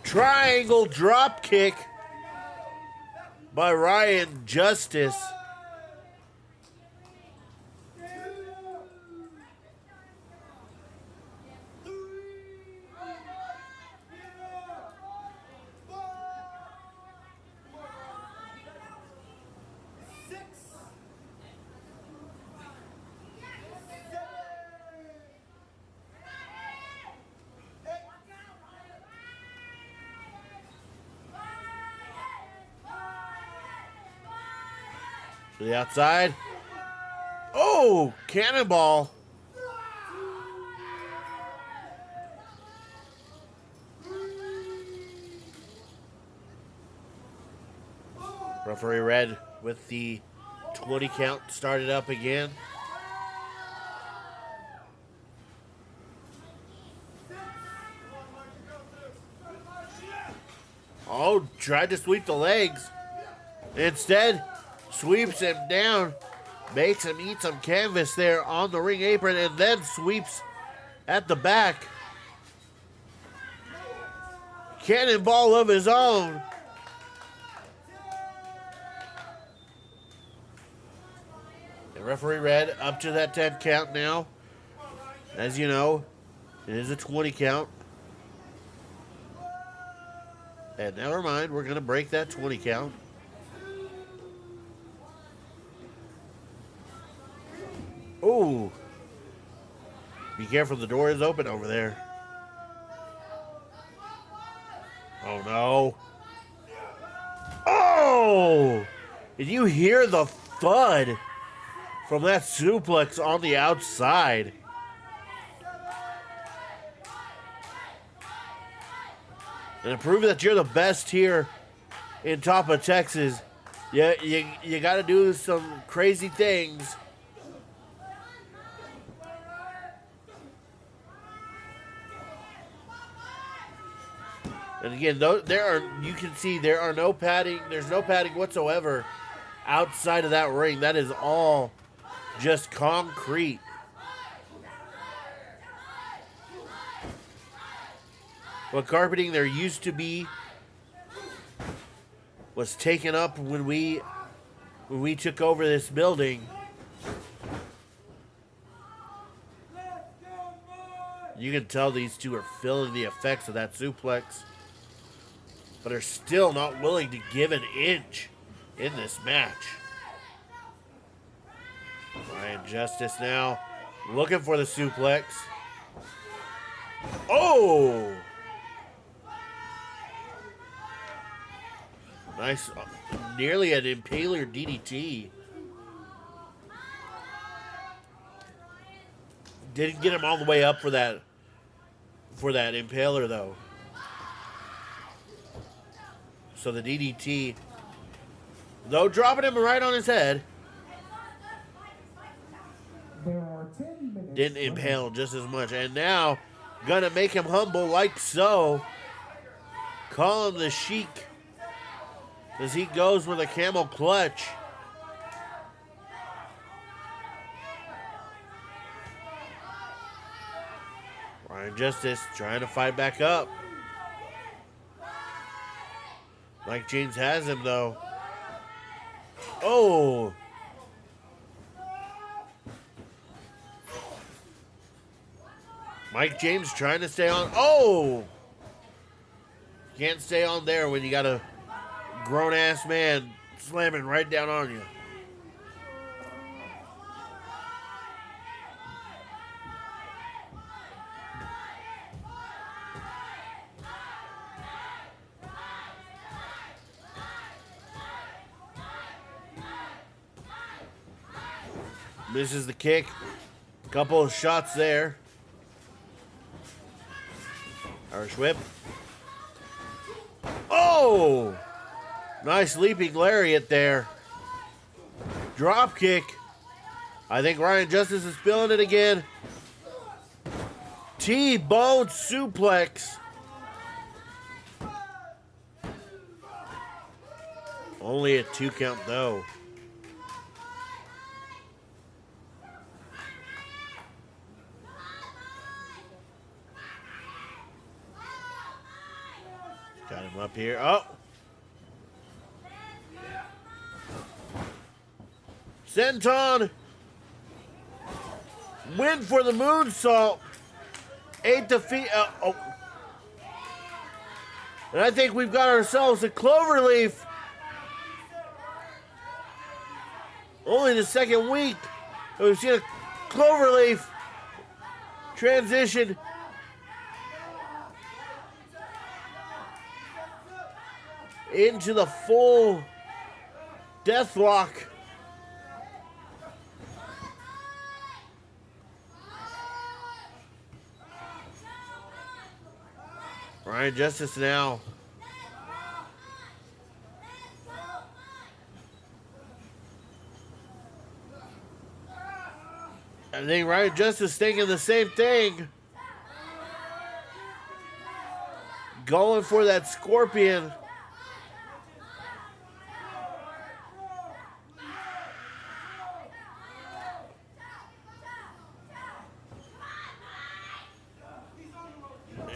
Triangle drop kick by Ryan Justice. To the outside. Oh, cannonball. Referee Red with the 20 count started up again. Oh, tried to sweep the legs. Instead, sweeps him down, makes him eat some canvas there on the ring apron, and then sweeps at the back. Cannonball of his own. The referee Red up to that 10 count now. As you know, it is a 20 count. And never mind, we're going to break that 20 count. Oh, be careful, the door is open over there. Oh, no. Oh! Did you hear the thud from that suplex on the outside? And to prove that you're the best here in top of Texas, you got to do some crazy things. And again, you can see there are no padding. There's no padding whatsoever outside of that ring. That is all just concrete. What carpeting there used to be was taken up when we took over this building. You can tell these two are feeling the effects of that suplex, but are still not willing to give an inch in this match. Ryan Justice now looking for the suplex. Oh! Nice, nearly an impaler DDT. Didn't get him all the way up for that impaler though. So the DDT, though dropping him right on his head, There are 10 minutes. didn't impale just as much. And now, gonna make him humble like so. Call him the Sheik as he goes with a camel clutch. Ryan Justice trying to fight back up. Mike James has him though. Oh! Mike James trying to stay on. Oh! Can't stay on there when you got a grown-ass man slamming right down on you. Misses the kick. Couple of shots there. Irish whip. Oh! Nice leaping lariat there. Drop kick. I think Ryan Justice is feeling it again. T-bone suplex. Only a 2 count though. Got him up here. Oh! Senton! Win for the moonsault. 8 defeat. Oh. And I think we've got ourselves a cloverleaf. Only the second week. We've seen a cloverleaf transition. Into the full deathlock. Ryan Justice now. I think Ryan Justice thinking the same thing. Going for that scorpion.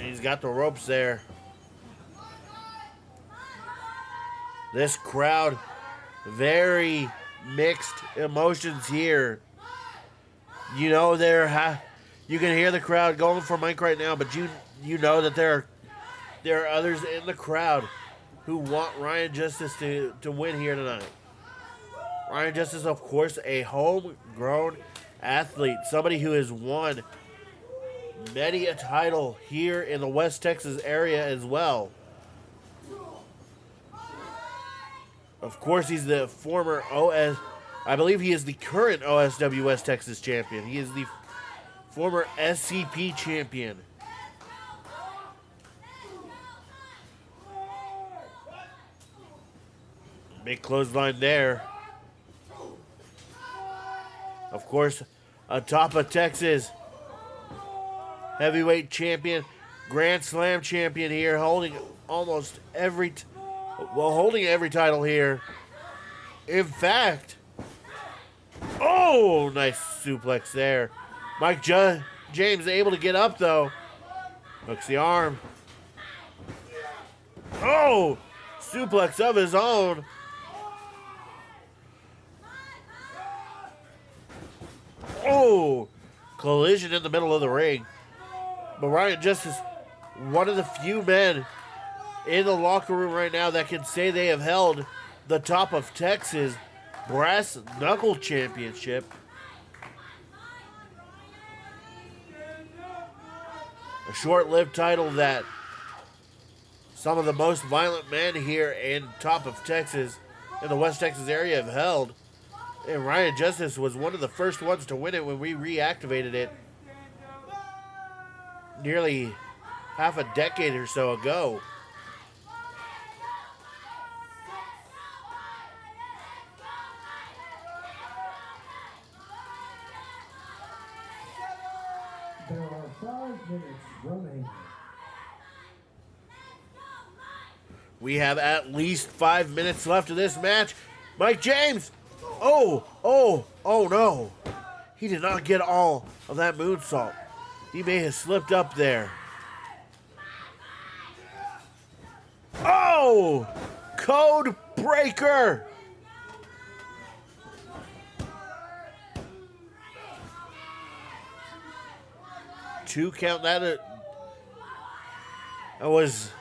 He's got the ropes there. This crowd, very mixed emotions here. You know, you can hear the crowd going for Mike right now, but you know that there are others in the crowd who want Ryan Justice to win here tonight. Ryan Justice, of course, a homegrown athlete, somebody who has won many a title here in the West Texas area as well. Of course, he's the former I believe he is the current OSW West Texas champion. He is the former SCP champion. Big clothesline there. Of course, atop of Texas, heavyweight champion, Grand Slam champion here, holding almost every title here. In fact, oh, nice suplex there. Mike James able to get up though. Hooks the arm. Oh, suplex of his own. Oh, collision in the middle of the ring. But Ryan Justice, one of the few men in the locker room right now that can say they have held the top of Texas Brass Knuckle Championship. A short-lived title that some of the most violent men here in top of Texas, in the West Texas area, have held. And Ryan Justice was one of the first ones to win it when we reactivated it nearly half a decade or so ago. There are 5 minutes remaining. We have at least 5 minutes left of this match. Mike James! Oh no. He did not get all of that moonsault. He may have slipped up there. Oh! Code breaker! Two count that. That was,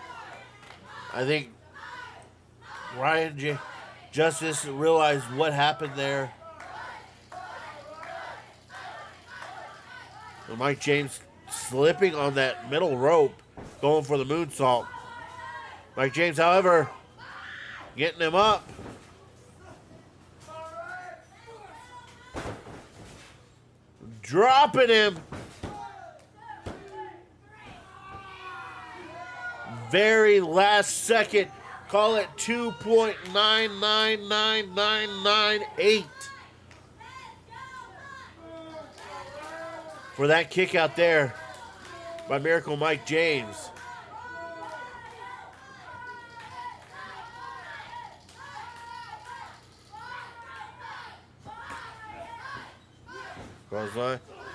I think, Justice realized what happened there. And Mike James slipping on that middle rope, going for the moonsault. Mike James, however, getting him up. Dropping him. Very last second. Call it 2.999998 for that kick out there by Miracle Mike James.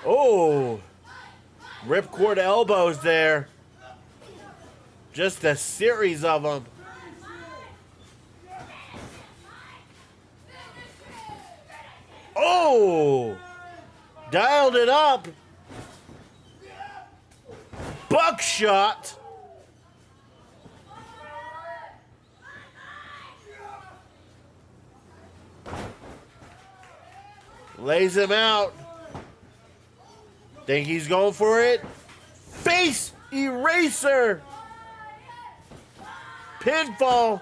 Oh, ripcord elbows there. Just a series of them. Oh, dialed it up. Buckshot. Lays him out. Think he's going for it. Face eraser. Pinfall.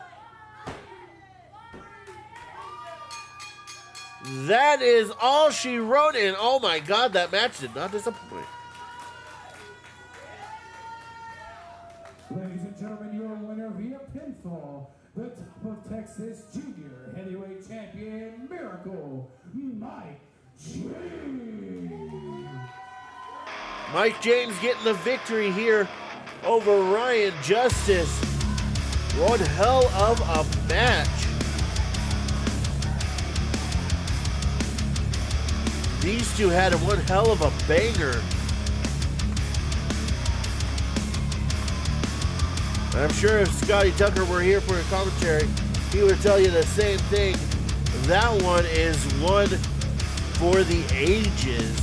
That is all she wrote in. Oh my God, that match did not disappoint. Ladies and gentlemen, your winner via pinfall, the top of Texas Junior Heavyweight Champion, Miracle Mike James. Mike James getting the victory here over Ryan Justice. One hell of a match. These two had one hell of a banger. I'm sure if Scotty Tucker were here for a commentary, he would tell you the same thing. That one is one for the ages.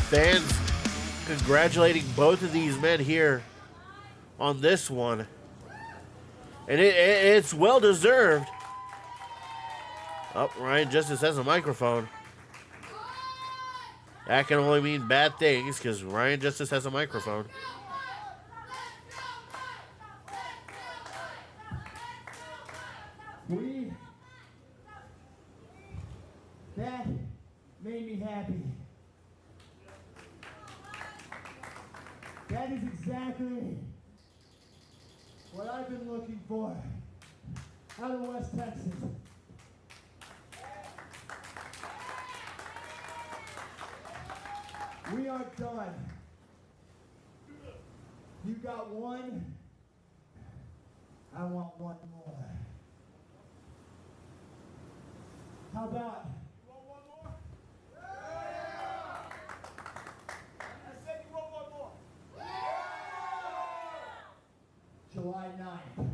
Fans congratulating both of these men here on this one. And it's well deserved. Oh, Ryan Justice has a microphone. That can only mean bad things because Ryan Justice has a microphone. That made me happy. That is exactly what I've been looking for out of West Texas. We are done. You got one. I want one more. How about? You want one more? Yeah! I said you want one more. July 9th.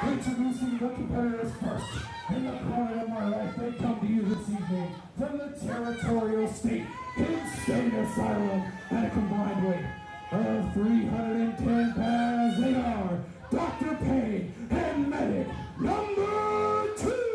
Introducing the competitors first. In the corner of my right, they come to you this evening from the territorial state insane asylum at a combined weight of 310 pounds. They are Dr. Payne and Medic number 2.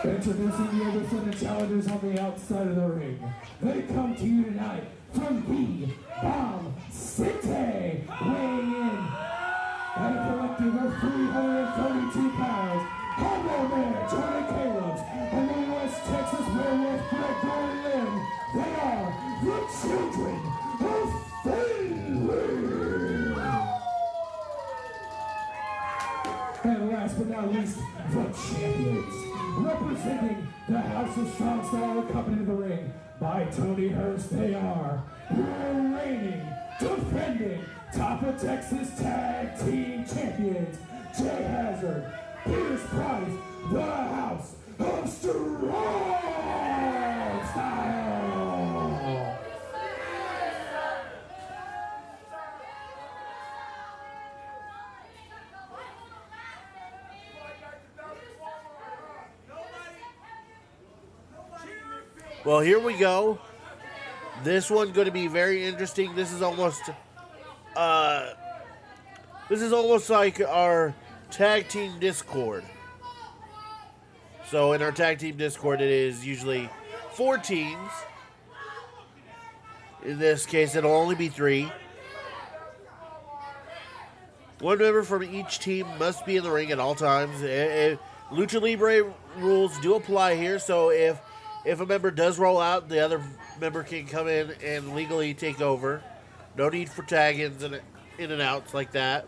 Introducing the other set of challengers on the outside of the ring. They come to you tonight from the Bomb City, weighing in at a collective of 332 pounds. Humble Man, Johnny Caleb's, and the West Texas Werewolf, Gregory Lynn. They are the Children of Finley. And last but not least, the champions. Representing the House of Strong Style, accompanied to the ring by Tony Hurst, they are your reigning, defending Top of Texas Tag Team Champions, Jay Hazard, Pierce Price, the House of Strong Style. Well, here we go. This one's going to be very interesting. This is almost like our tag team Discord. So in our tag team Discord, it is usually 4 teams. In this case, it'll only be 3. One member from each team must be in the ring at all times. Lucha Libre rules do apply here, so if a member does roll out, the other member can come in and legally take over. No need for tag-ins and in and outs like that.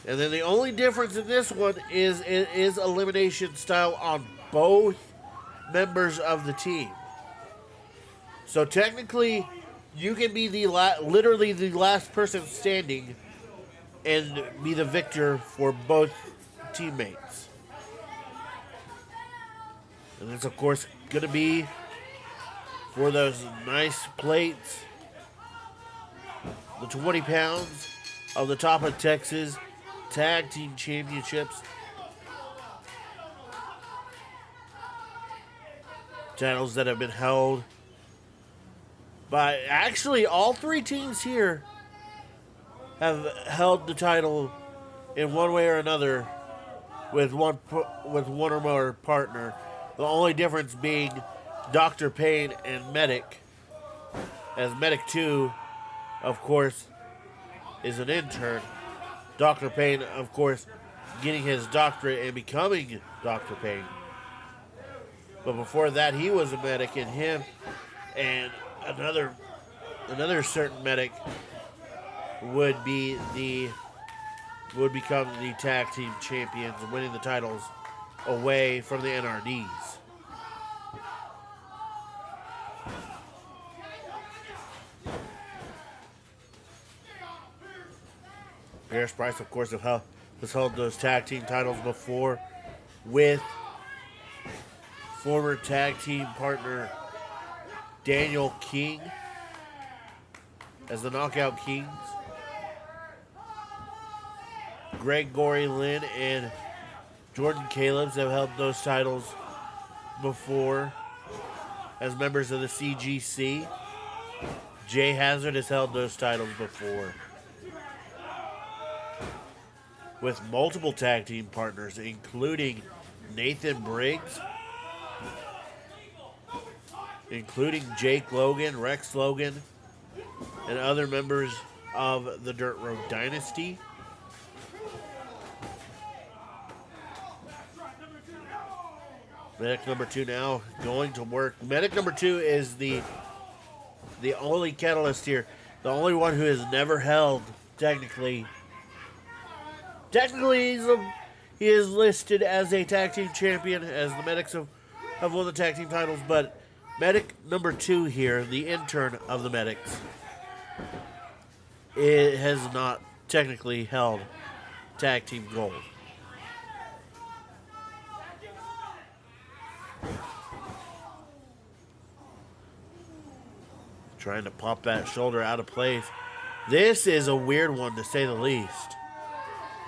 And then the only difference in this one is it is elimination style on both members of the team. So technically, you can be literally the last person standing and be the victor for both teammates. And it's, of course, going to be for those nice plates. The 20 pounds of the Top of Texas Tag Team Championships. Titles that have been held by actually all 3 teams here have held the title in one way or another with one or more partner. The only difference being Dr. Payne and Medic, as Medic 2, of course, is an intern. Dr. Payne, of course, getting his doctorate and becoming Dr. Payne. But before that, he was a medic, and him and another certain medic would become the tag team champions, winning the titles away from the NRDs. Pierce Price, of course, has held those tag team titles before with former tag team partner Daniel King as the Knockout Kings. Gregory Lynn and Jordan Calebs have held those titles before as members of the CGC. Jay Hazard has held those titles before with multiple tag team partners, including Nathan Briggs, including Jake Logan, Rex Logan, and other members of the Dirt Road Dynasty. Medic number 2 now going to work. Medic number 2 is the only catalyst here. The only one who has never held, technically, he is listed as a tag team champion, as the Medics have won the tag team titles, but Medic number 2 here, the intern of the Medics, it has not technically held tag team gold. Trying to pop that shoulder out of place. This is a weird one, to say the least.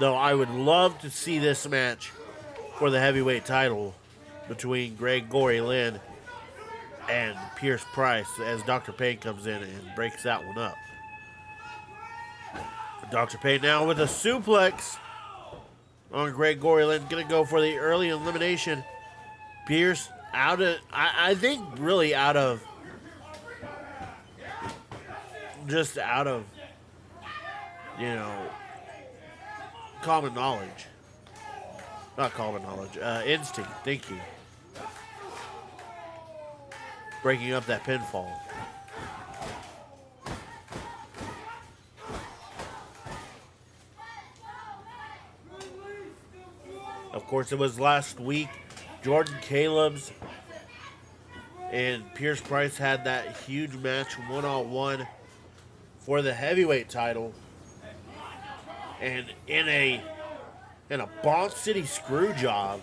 Though I would love to see this match for the heavyweight title between Gregory Lynn and Pierce Price as Dr. Payne comes in and breaks that one up. Dr. Payne now with a suplex on Gregory Lynn. Going to go for the early elimination. Pierce out of, I think really out of, just out of, you know, common knowledge. Not common knowledge, instinct. Thank you. Breaking up that pinfall. Of course, it was last week. Jordan Caleb's and Pierce Price had that huge match one-on-one for the heavyweight title. And in a Bomb City screw job,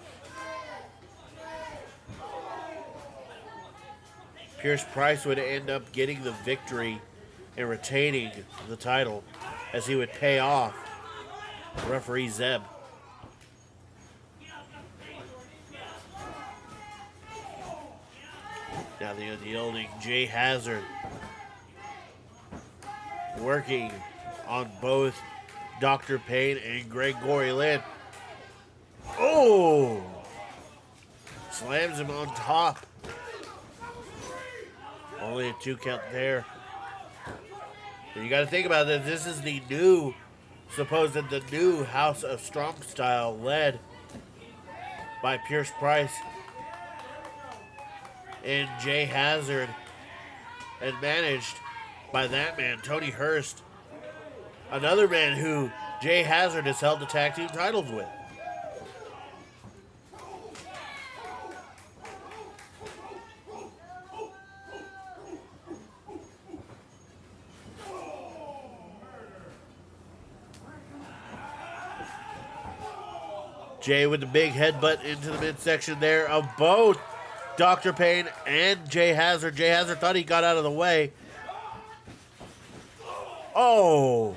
Pierce Price would end up getting the victory and retaining the title as he would pay off referee Zeb. Now the unyielding Jay Hazard working on both Dr. Payne and Gregory Lynn. Oh! Slams him on top. Only a 2 count there. And you got to think about this. This is the new House of Strong Style led by Pierce Price and Jay Hazard and managed by that man, Tony Hurst. Another man who Jay Hazard has held the tag team titles with. Jay with the big headbutt into the midsection there of both Dr. Payne and Jay Hazard. Jay Hazard thought he got out of the way. Oh!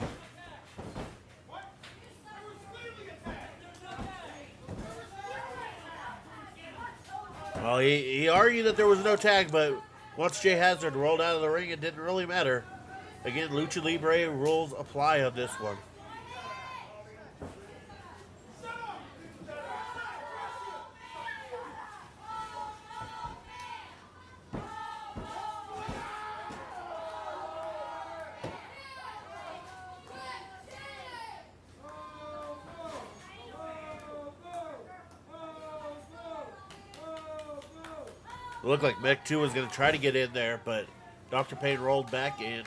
Well, he argued that there was no tag, but once Jay Hazard rolled out of the ring, it didn't really matter. Again, Lucha Libre rules apply on this one. It looked like Mech 2 was going to try to get in there, but Dr. Payne rolled back in.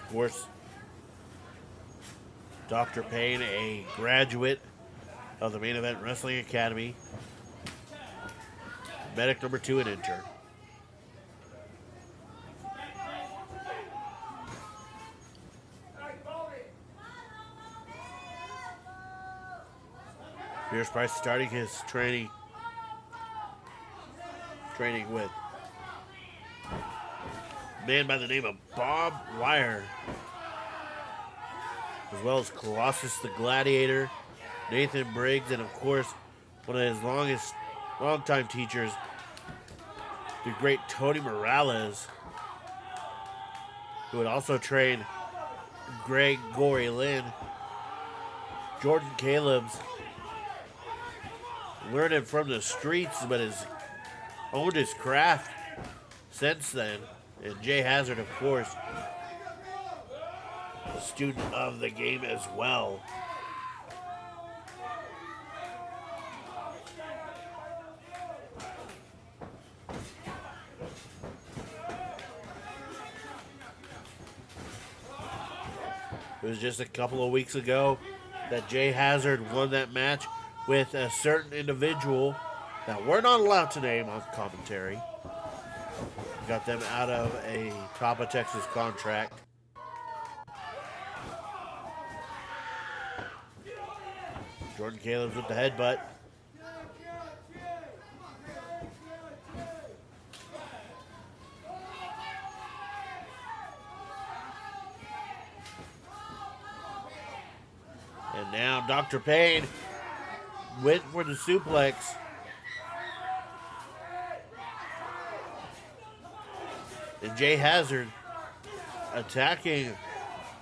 Of course, Dr. Payne, a graduate of the Main Event Wrestling Academy. Medic number 2 at Inter. Pierce Price starting his training with a man by the name of Bob Wire, as well as Colossus the Gladiator, Nathan Briggs, and of course one of his longtime teachers, the great Tony Morales, who would also train Gregory Lynn. Jordan Caleb's learning from the streets, but has owned his craft since then. And Jay Hazard, of course, a student of the game as well. It was just a couple of weeks ago that Jay Hazard won that match with a certain individual that we're not allowed to name on commentary. Got them out of a top of Texas contract. Jordan Caleb's with the headbutt. And now Dr. Payne went for the suplex. And Jay Hazard attacking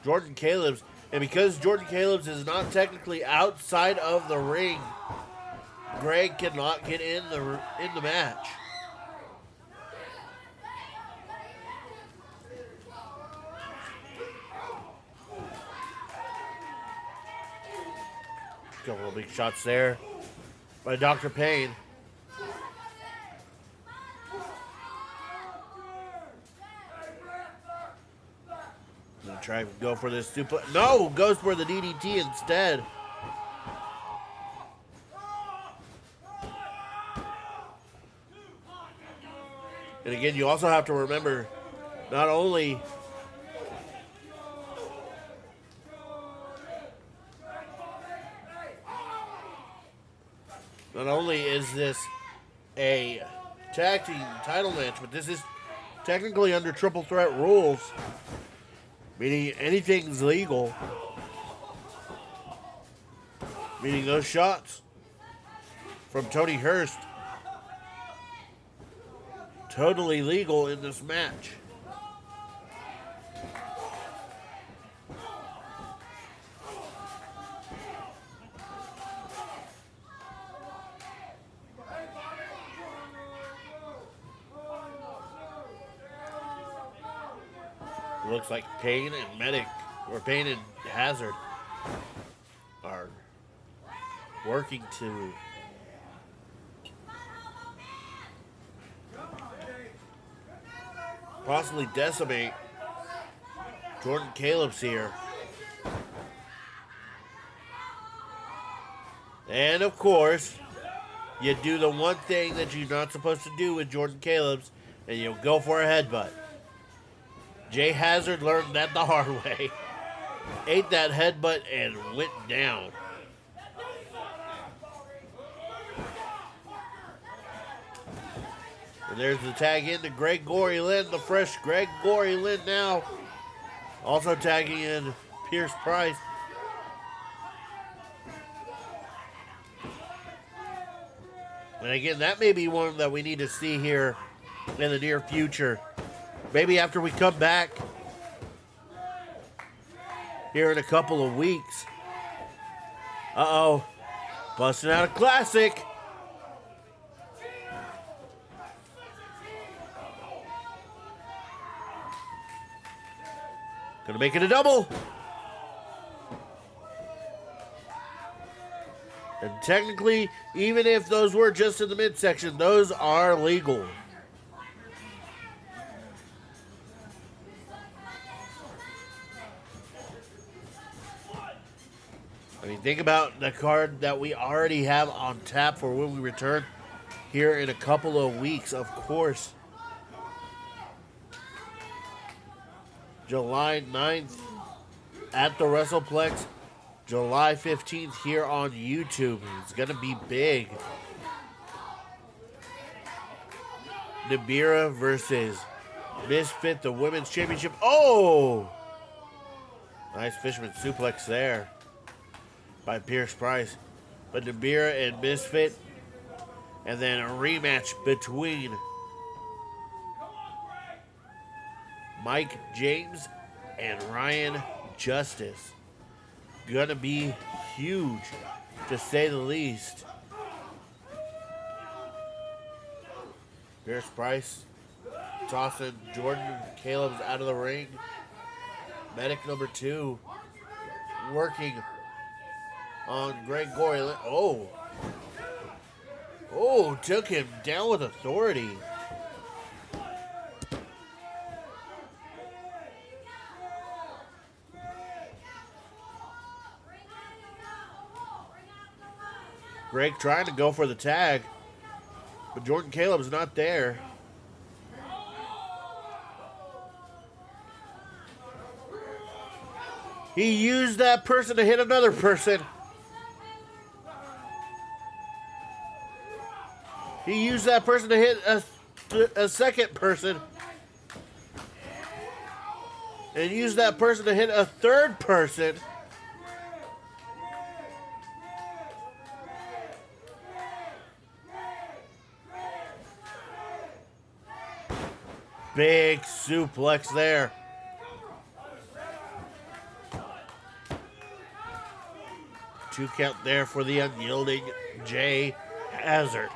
Jordan Caleb's. And because Jordan Caleb's is not technically outside of the ring, Greg cannot get in the match. Couple of big shots there by Dr. Payne. Gonna try and go for this super. No, goes for the DDT instead. And again, you also have to remember, not only is this a tag team title match, but this is technically under triple threat rules, meaning anything's legal. Meaning those shots from Tony Hurst, totally legal in this match. Looks like Payne and Hazard are working to possibly decimate Jordan Caleb's here. And of course, you do the one thing that you're not supposed to do with Jordan Caleb's, and you go for a headbutt. Jay Hazard learned that the hard way. Ate that headbutt and went down. And there's the tag in to Greg Gory Lynn, the fresh Greg Gory Lynn now. Also tagging in Pierce Price. And again, that may be one that we need to see here in the near future. Maybe after we come back here in a couple of weeks. Uh-oh. Busting out a classic. Gonna make it a double. And technically, even if those were just in the midsection, those are legal. I mean, think about the card that we already have on tap for when we return here in a couple of weeks, of course. July 9th at the WrestlePlex. July 15th here on YouTube. It's going to be big. Nibira versus Misfit, the Women's Championship. Oh! Nice fisherman suplex there by Pierce Price. But Nibira and Misfit. And then a rematch between Mike James and Ryan Justice. Gonna be huge, to say the least. Pierce Price tossing Jordan Caleb's out of the ring. Medic number 2 working on Greg Gory. Oh, took him down with authority. Greg trying to go for the tag, but Jordan Caleb's not there. He used that person to hit another person. He used that person to hit a second person. And used that person to hit a third person. Big suplex there. Two count there for the unyielding Jay Hazard.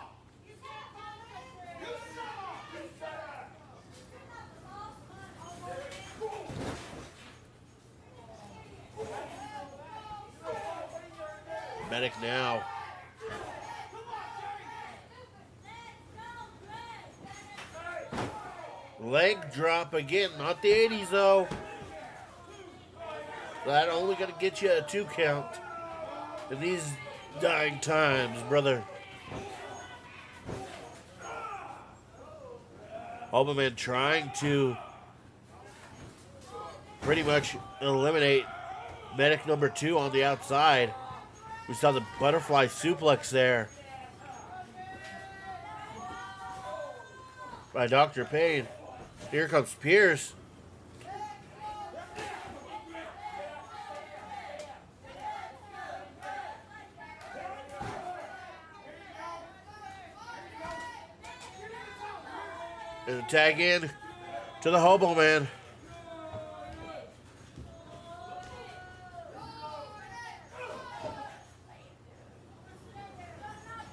Medic now. Leg drop again, not the 80s though. That only gonna get you a 2 count in these dying times, brother. Hoboman trying to pretty much eliminate medic number 2 on the outside. We saw the butterfly suplex there by Dr. Payne. Here comes Pierce. And a tag in to the Hobo Man.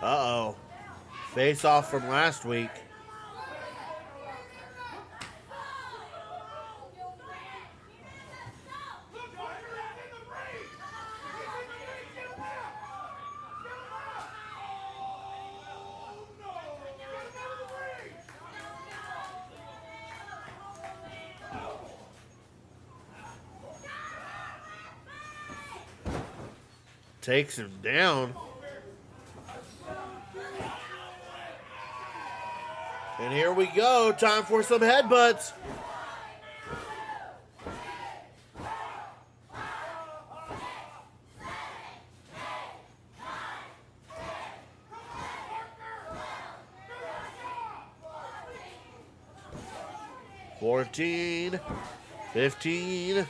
Uh-oh. Face off from last week. Takes him down. And here we go. Time for some headbutts. $14, $15.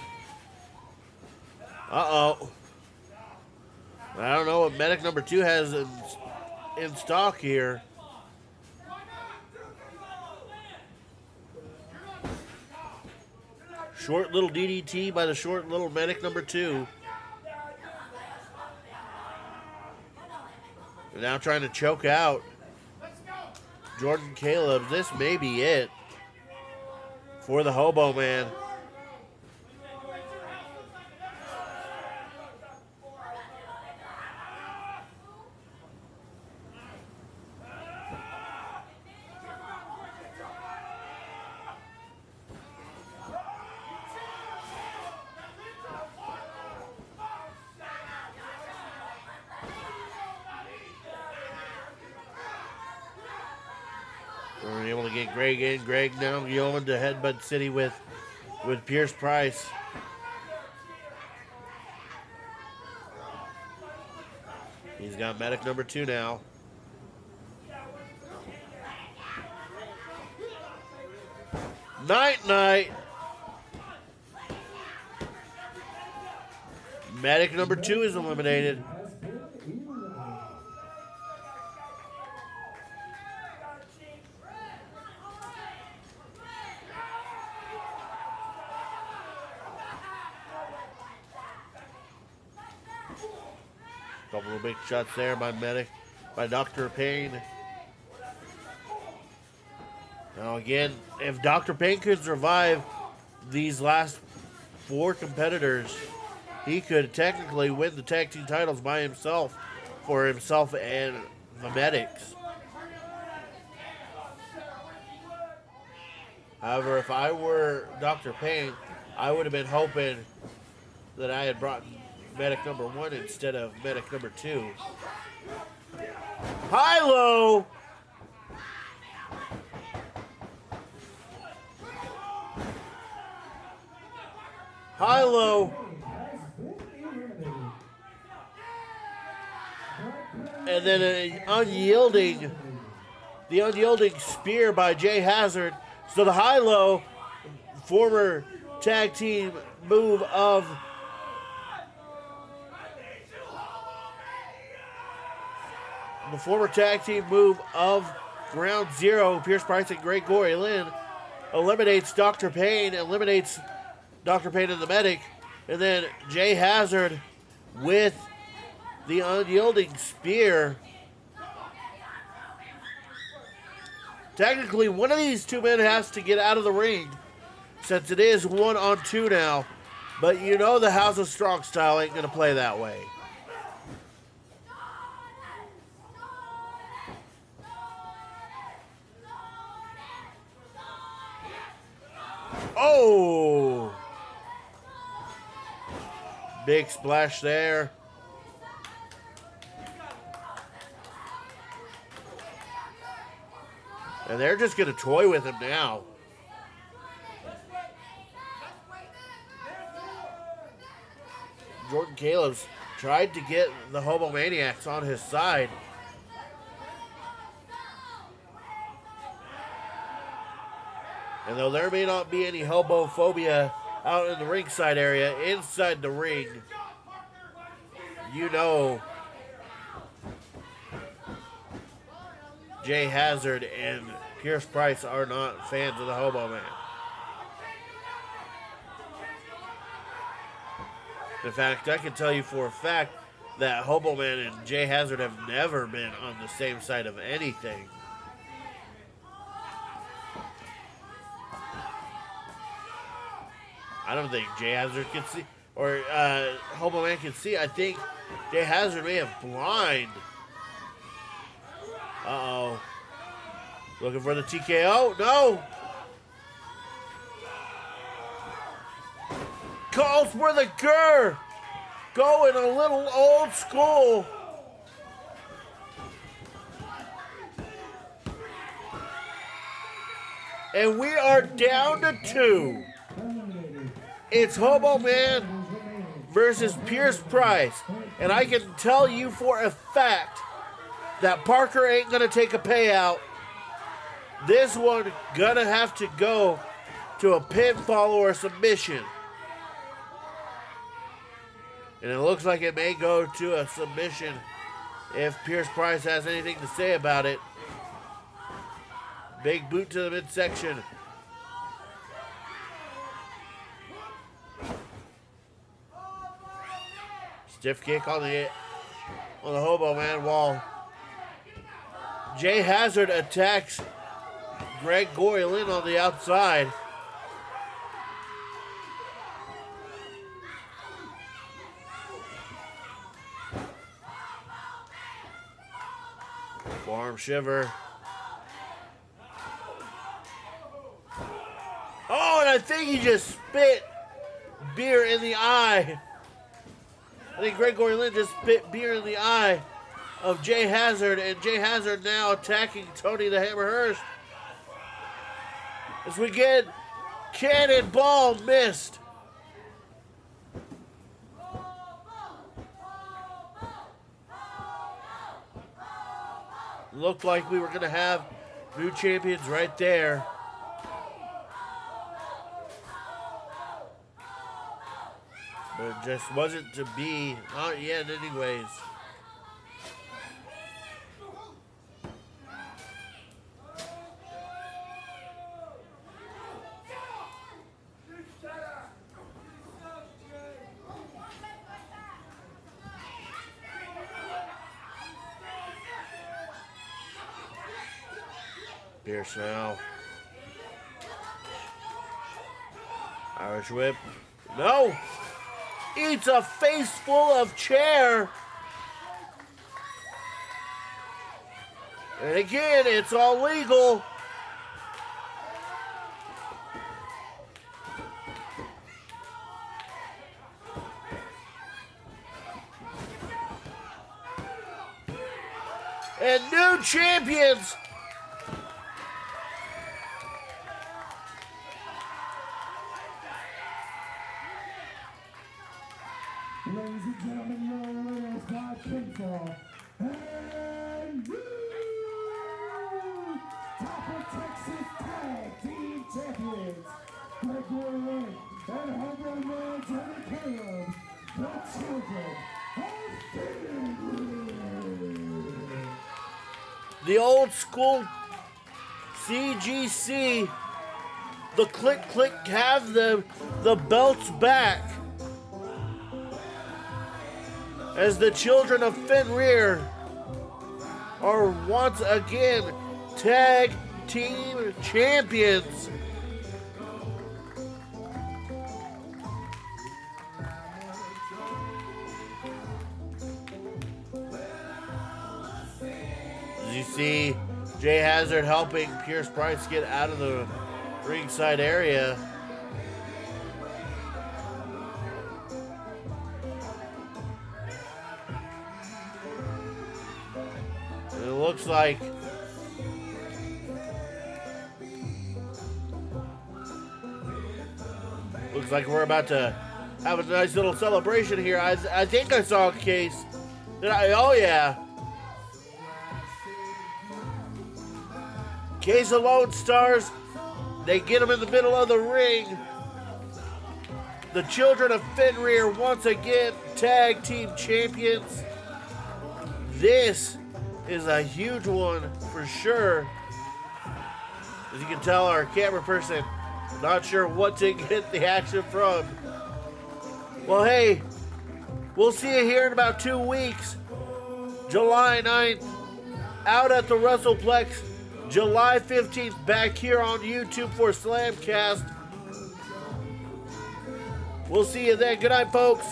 Uh-oh. I don't know what medic number 2 has in stock here. Short little DDT by the short little medic number 2. They're now trying to choke out Jordan Caleb. This may be it for the Hobo Man. We're able to get Greg in. Greg now going to Headbutt City with Pierce Price. He's got medic number 2 now. Night. Medic number 2 is eliminated. Couple of big shots there by Dr. Payne. Now again, if Dr. Payne could survive these last 4 competitors, he could technically win the tag team titles by himself for himself and the medics. However, if I were Dr. Payne, I would have been hoping that I had brought medic number 1 instead of medic number 2. High-low! High-low And then the unyielding spear by Jay Hazard. So the high-low, former tag team move of Ground Zero, Pierce Price and Gregory Lynn, eliminates Dr. Payne and the Medic. And then Jay Hazard with the unyielding spear. Technically, one of these two men has to get out of the ring since it is 1-on-2 now. But you know the House of Strong Style ain't going to play that way. Oh! Big splash there. And they're just going to toy with him now. Jordan Caleb's tried to get the Hobo Maniacs on his side. And though there may not be any hobophobia out in the ringside area, inside the ring, you know Jay Hazard and Pierce Price are not fans of the Hobo Man. In fact, I can tell you for a fact that Hobo Man and Jay Hazard have never been on the same side of anything. I don't think Jay Hazard can see, or Hobo Man can see. I think Jay Hazard may have blind. Uh-oh. Looking for the TKO? No! Calls for the Gurr! Going a little old school. And we are down to 2. It's Hobo Man versus Pierce Price. And I can tell you for a fact that Parker ain't going to take a payout. This one gonna have to go to a pinfall or a submission. And it looks like it may go to a submission if Pierce Price has anything to say about it. Big boot to the midsection. Stiff kick on the Hobo Man wall. Jay Hazard attacks Greg Goylin on the outside. Forearm shiver. Oh, and I think he just spit beer in the eye. I think Greg Goylin just spit beer in the eye of Jay Hazard, and Jay Hazard now attacking Tony the Hammer Hurst. As we get Cannonball missed. Looked like we were going to have new champions right there. But it just wasn't to be. Not yet anyways. Pierce now. Irish whip. No! Eats a face full of chair. And again, it's all legal. And new champions. Ladies and gentlemen, your winners by pinfall. Martinez and Caleb, the children of Finland. The old school CGC, the Click Click have the belts back. As the children of Fenrir are once again tag team champions. As you see, Jay Hazard helping Pierce Price get out of the ringside area. And it looks like we're about to have a nice little celebration here. I think I saw a case. Oh yeah. Case of Lone Stars. They get them in the middle of the ring. The children of Fenrir once again tag team champions. This is a huge one for sure. As you can tell, our camera person not sure what to get the action from. Well, hey, we'll see you here in about 2 weeks. July 9th, out at the WrestlePlex. July 15th, back here on YouTube for SlamCast. We'll see you then. Good night, folks.